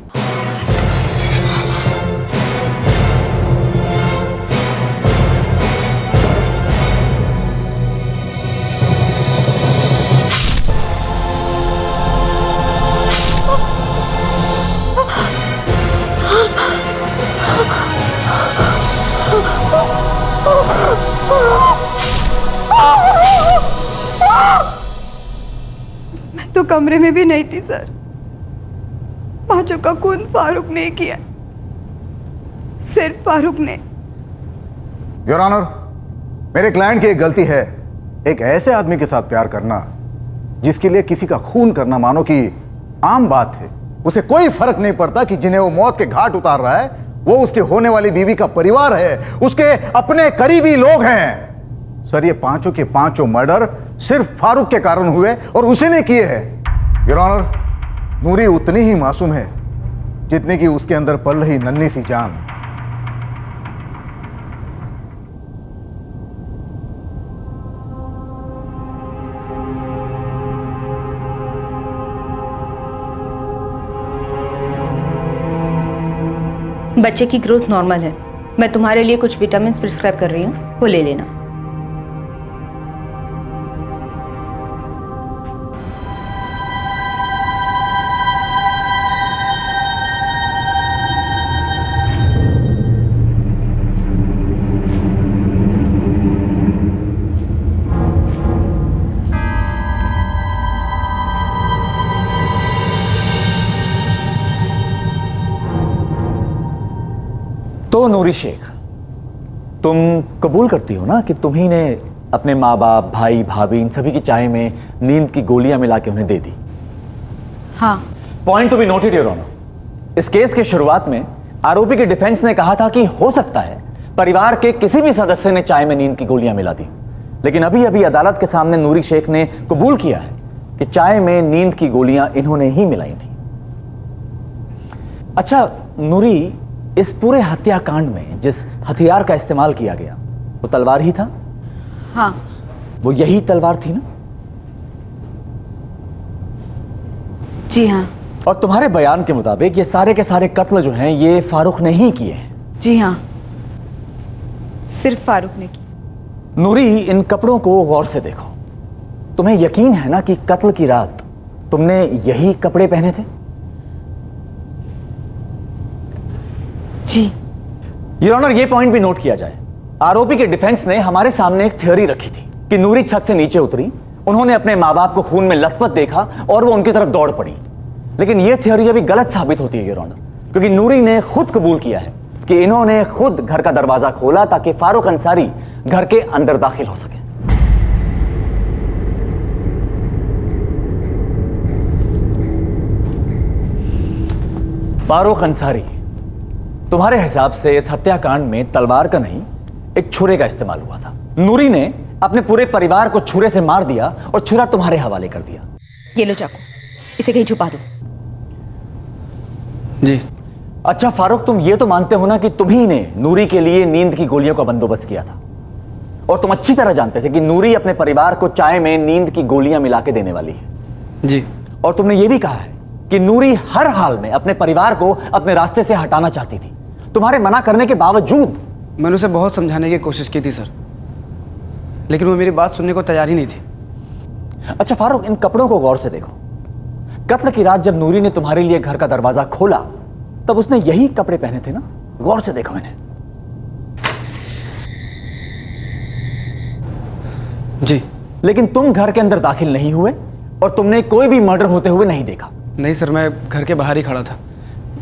मैं तो कमरे में भी नहीं थी सर। पांचों का खून फारूक ने किया, सिर्फ फारूक ने। योर ऑनर, मेरे क्लाइंट की एक गलती है, एक ऐसे आदमी के साथ प्यार करना जिसके लिए किसी का खून करना मानो कि आम बात है। उसे कोई फर्क नहीं पड़ता कि जिन्हें वो मौत के घाट उतार रहा है वो उसके होने वाली बीवी का परिवार है, उसके अपने करीबी लोग हैं। सर, ये पांचों के पांचों मर्डर सिर्फ फारूक के कारण हुए और उसी ने किए हैं। योर ऑनर, नूरी उतनी ही मासूम है जितनी कि उसके अंदर पल रही नन्ही सी जान। बच्चे की ग्रोथ नॉर्मल है। मैं तुम्हारे लिए कुछ विटामिन प्रिस्क्राइब कर रही हूँ, वो ले लेना। तो नूरी शेख, तुम कबूल करती हो ना कि तुम्ही ने अपने माँ बाप, भाई, भाभी, इन सभी की चाय में नींद की गोलियां मिला के उन्हें दे दी? हाँ। Point to be noted your honour, इस केस के शुरुआत में आरोपी के डिफेंस ने कहा था कि हो सकता है परिवार के किसी भी सदस्य ने चाय में नींद की गोलियां मिला दी, लेकिन अभी अभी अदालत के सामने नूरी शेख ने कबूल किया है कि चाय में नींद की गोलियां इन्होंने ही मिलाई थी। अच्छा नूरी, इस पूरे हत्याकांड में जिस हथियार का इस्तेमाल किया गया वो तलवार ही था? हाँ। वो यही तलवार थी ना? जी हाँ। और तुम्हारे बयान के मुताबिक ये सारे के सारे कत्ल जो हैं ये फारूक ने ही किए हैं? जी हाँ, सिर्फ फारूक ने की। नूरी, इन कपड़ों को गौर से देखो। तुम्हें यकीन है ना कि कत्ल की रात तुमने यही कपड़े पहने थे? जी। योर ऑनर, ये पॉइंट भी नोट किया जाए, आरोपी के डिफेंस ने हमारे सामने एक थ्योरी रखी थी कि नूरी छत से नीचे उतरी, उन्होंने अपने माँ बाप को खून में लथपथ देखा और वो उनकी तरफ दौड़ पड़ी। लेकिन ये थ्योरी अभी गलत साबित होती है योर ऑनर, क्योंकि नूरी ने खुद कबूल किया है कि इन्होंने खुद घर का दरवाजा खोला ताकि फारूक अंसारी घर के अंदर दाखिल हो सके। फारूक अंसारी, तुम्हारे हिसाब से इस हत्याकांड में तलवार का नहीं एक छुरे का इस्तेमाल हुआ था। नूरी ने अपने पूरे परिवार को छुरे से मार दिया और छुरा तुम्हारे हवाले कर दिया। ये लो चाकू, इसे कहीं छुपा दो। जी। अच्छा फारूक, तुम ये तो मानते हो ना कि तुम्ही ने नूरी के लिए नींद की गोलियों का बंदोबस्त किया था, और तुम अच्छी तरह जानते थे कि नूरी अपने परिवार को चाय में नींद की गोलियां मिला के देने वाली है? जी। और तुमने ये भी कहा है कि नूरी हर हाल में अपने परिवार को अपने रास्ते से हटाना चाहती थी, तुम्हारे मना करने के बावजूद। मैंने उसे बहुत समझाने की कोशिश की थी सर, लेकिन वो मेरी बात सुनने को तैयार ही नहीं थी। अच्छा फारूक, इन कपड़ों को गौर से देखो। कत्ल की रात जब नूरी ने तुम्हारे लिए घर का दरवाजा खोला तब उसने यही कपड़े पहने थे ना? गौर से देखो इन्हें। जी। लेकिन तुम घर के अंदर दाखिल नहीं हुए और तुमने कोई भी मर्डर होते हुए नहीं देखा? नहीं सर, मैं घर के बाहर ही खड़ा था।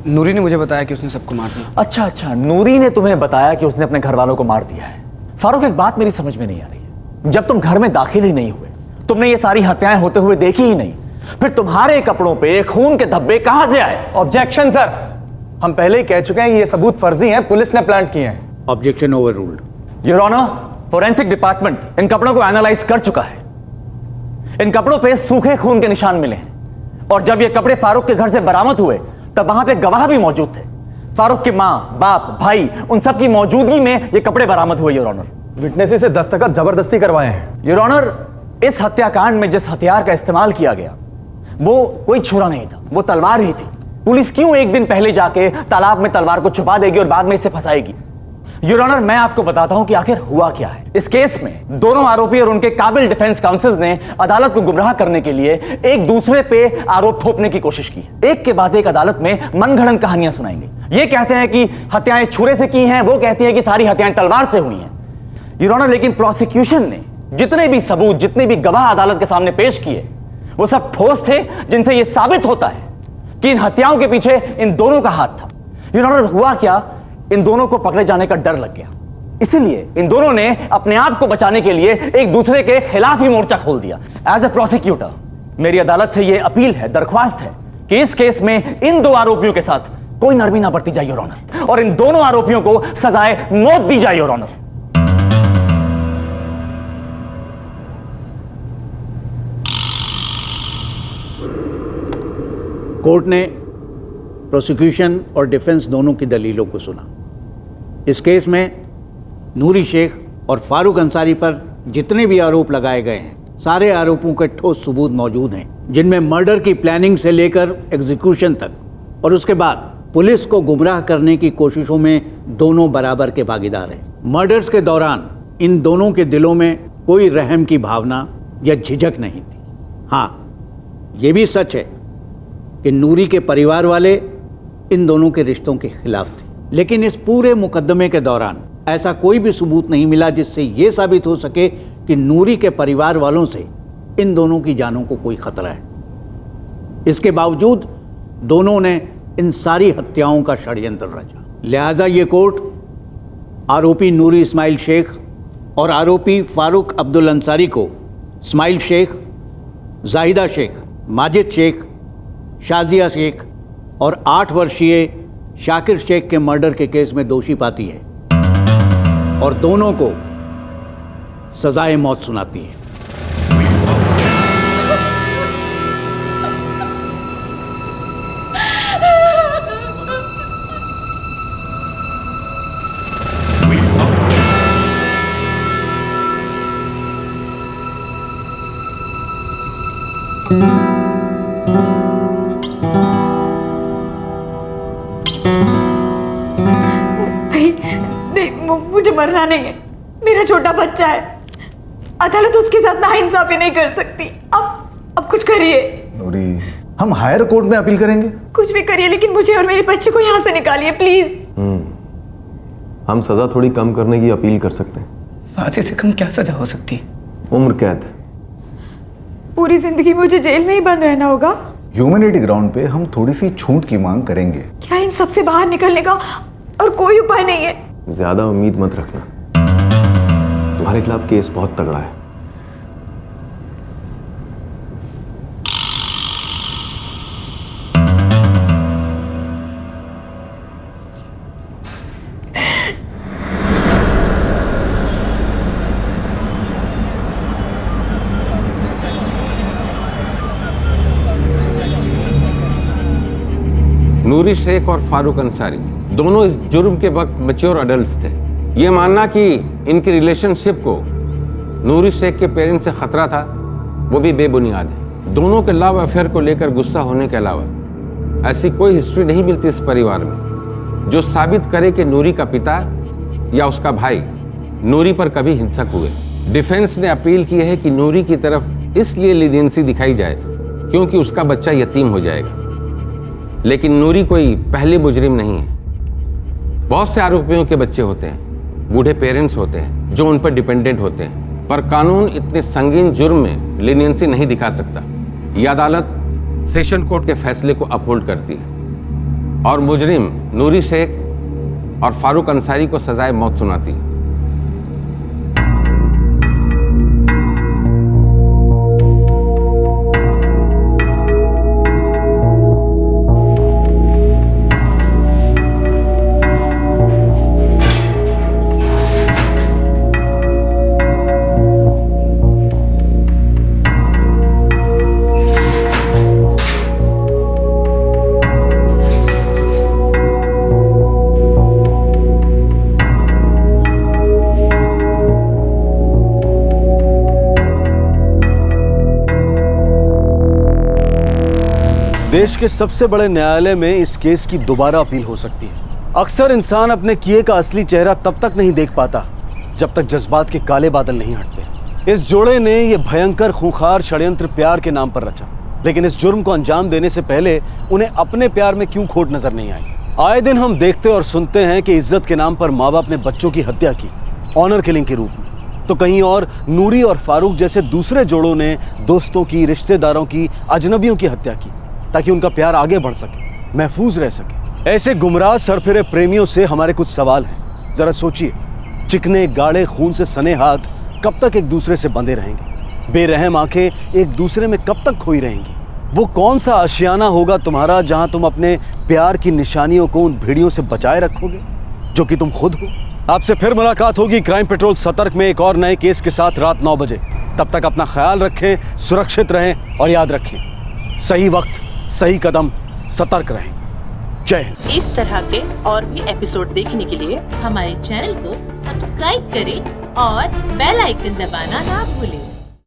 नूरी ने मुझे बताया कि उसने सबको मार दिया। अच्छा अच्छा, नूरी ने तुम्हें बताया कि उसने अपने घर वालों को मार दिया है। फारूक, एक बात मेरी समझ में नहीं आ रही है, जब तुम घर में दाखिल ही नहीं हुए, तुमने ये सारी हत्याएं होते हुए देखी ही नहीं, फिर तुम्हारे कपड़ों पे खून के धब्बे कहां से आए? ऑब्जेक्शन सर, हम पहले ही कह चुके हैं ये सबूत फर्जी हैं, पुलिस ने प्लांट किए हैं। Objection overruled. Your honour, forensic department इन कपड़ों को एनालाइज कर चुका है। इन कपड़ों पे सूखे खून के निशान मिले हैं, और जब ये कपड़े फारूक के घर से बरामद हुए तब वहां पे गवाह भी मौजूद थे। फारूक के माँ, बाप, भाई, उन सब की मौजूदगी में ये कपड़े बरामद हुए योर ऑनर। विटनेसेस से दस्तखत जबरदस्ती करवाए हैं। योर ऑनर, इस हत्याकांड में जिस हथियार का इस्तेमाल किया गया वो कोई छुरा नहीं था, वो तलवार ही थी। पुलिस क्यों एक दिन पहले जाके तालाब में तलवार को छुपा देगी और बाद में इसे फंसाएगी? योर ऑनर, मैं आपको बताता हूं कि आखिर हुआ क्या है। इस केस में दोनों आरोपी और उनके काबिल डिफेंस काउंसिल ने अदालत को गुमराह करने के लिए एक दूसरे पे आरोप थोपने की कोशिश की। एक के बाद एक अदालत में मनगढ़ंत कहानियां सुनाएंगे। ये कहते हैं कि हत्याएं छुरे से की हैं, वो कहती हैं कि सारी हत्याएं तलवार से हुई हैं। योर ऑनर, लेकिन प्रोसिक्यूशन ने जितने भी सबूत, जितने भी गवाह अदालत के सामने पेश किए वो सब ठोस थे, जिनसे यह साबित होता है कि इन हत्याओं के पीछे इन दोनों का हाथ था। योर ऑनर, हुआ क्या, इन दोनों को पकड़े जाने का डर लग गया। इसीलिए इन दोनों ने अपने आप को बचाने के लिए एक दूसरे के खिलाफ ही मोर्चा खोल दिया। एज ए प्रोसिक्यूटर मेरी अदालत से यह अपील है, दरख्वास्त है कि इस केस में इन दो आरोपियों के साथ कोई नरमी ना बरती जाए योर ऑनर, और इन दोनों आरोपियों को सजाए मौत दी जाए योर ऑनर। कोर्ट ने प्रोसिक्यूशन और डिफेंस दोनों की दलीलों को सुना। इस केस में नूरी शेख और फारूक अंसारी पर जितने भी आरोप लगाए गए हैं, सारे आरोपों के ठोस सबूत मौजूद हैं, जिनमें मर्डर की प्लानिंग से लेकर एग्जीक्यूशन तक और उसके बाद पुलिस को गुमराह करने की कोशिशों में दोनों बराबर के भागीदार हैं। मर्डर्स के दौरान इन दोनों के दिलों में कोई रहम की भावना या झिझक नहीं थी। हाँ, ये भी सच है कि नूरी के परिवार वाले इन दोनों के रिश्तों के खिलाफ थे, लेकिन इस पूरे मुकदमे के दौरान ऐसा कोई भी सबूत नहीं मिला जिससे ये साबित हो सके कि नूरी के परिवार वालों से इन दोनों की जानों को कोई खतरा है। इसके बावजूद दोनों ने इन सारी हत्याओं का षड्यंत्र रचा। लिहाजा ये कोर्ट आरोपी नूरी इस्माइल शेख और आरोपी फारूक अब्दुल अंसारी को इस्माइल शेख, जाहिदा शेख, माजिद शेख, शाजिया शेख और 8 वर्षीय शाकिर शेख के मर्डर के केस में दोषी पाती है और दोनों को सजाए मौत सुनाती है। मुझे मरना नहीं है, मेरा छोटा बच्चा है। अदालत उसके साथ नाइंसाफी नहीं कर सकती। अब कुछ करिए। नूरी, हम हायर कोर्ट में अपील करेंगे। कुछ भी करिए, लेकिन मुझे और मेरे बच्चे को यहाँ से निकालिए प्लीज। हम सजा थोड़ी कम करने की अपील कर सकते हैं। फांसी से कम क्या सजा हो सकती है? उम्र कैद। पूरी जिंदगी मुझे जेल में ही बंद रहना होगा। ह्यूमैनिटी ग्राउंड पे हम थोड़ी सी छूट की मांग करेंगे। क्या इन सब से बाहर निकलने का और कोई उपाय नहीं है? ज्यादा उम्मीद मत रखना, तुम्हारे खिलाफ केस बहुत तगड़ा है। नूरी शेख और फारूक अंसारी दोनों इस जुर्म के वक्त मैच्योर अडल्ट्स थे। ये मानना कि इनकी रिलेशनशिप को नूरी शेख के पेरेंट्स से खतरा था, वो भी बेबुनियाद है। दोनों के लव अफेयर को लेकर गुस्सा होने के अलावा ऐसी कोई हिस्ट्री नहीं मिलती इस परिवार में जो साबित करे कि नूरी का पिता या उसका भाई नूरी पर कभी हिंसक हुए। डिफेंस ने अपील की है कि नूरी की तरफ इसलिए लीनियंसी दिखाई जाए क्योंकि उसका बच्चा यतीम हो जाएगा, लेकिन नूरी कोई पहली मुजरिम नहीं है। बहुत से आरोपियों के बच्चे होते हैं, बूढ़े पेरेंट्स होते हैं जो उन पर डिपेंडेंट होते हैं, पर कानून इतने संगीन जुर्म में लीनियंसी नहीं दिखा सकता। यह अदालत सेशन कोर्ट के फैसले को अपहोल्ड करती है और मुजरिम नूरी शेख और फारूक अंसारी को सजाए मौत सुनाती है। देश के सबसे बड़े न्यायालय में इस केस की दोबारा अपील हो सकती है। अक्सर इंसान अपने किए का असली चेहरा तब तक नहीं देख पाता जब तक जज्बात के काले बादल नहीं हटते। इस जोड़े ने यह भयंकर खूंखार षड्यंत्र प्यार के नाम पर रचा, लेकिन इस जुर्म को अंजाम देने से पहले उन्हें अपने प्यार में क्यों खोट नजर नहीं आई। आए दिन हम देखते और सुनते हैं कि इज्जत के नाम पर माँ बाप ने बच्चों की हत्या की, ऑनर किलिंग के रूप में, तो कहीं और नूरी और फारूक जैसे दूसरे जोड़ों ने दोस्तों की, रिश्तेदारों की, अजनबियों की हत्या की ताकि उनका प्यार आगे बढ़ सके, महफूज रह सके। ऐसे गुमराह सरफिरे प्रेमियों से हमारे कुछ सवाल हैं। जरा सोचिए, चिकने गाढ़े खून से सने हाथ कब तक एक दूसरे से बंधे रहेंगे? बेरहम आंखें एक दूसरे में कब तक खोई रहेंगी? वो कौन सा आशियाना होगा तुम्हारा जहां तुम अपने प्यार की निशानियों को उन भेड़ियों से बचाए रखोगे जो कि तुम खुद हो? आपसे फिर मुलाकात होगी क्राइम पेट्रोल सतर्क में एक और नए केस के साथ रात 9 बजे। तब तक अपना ख्याल रखें, सुरक्षित रहें और याद रखें, सही वक्त, सही कदम, सतर्क रहें। जय हिंद। इस तरह के और भी एपिसोड देखने के लिए हमारे चैनल को सब्सक्राइब करें और बेल आइकन दबाना ना भूलें।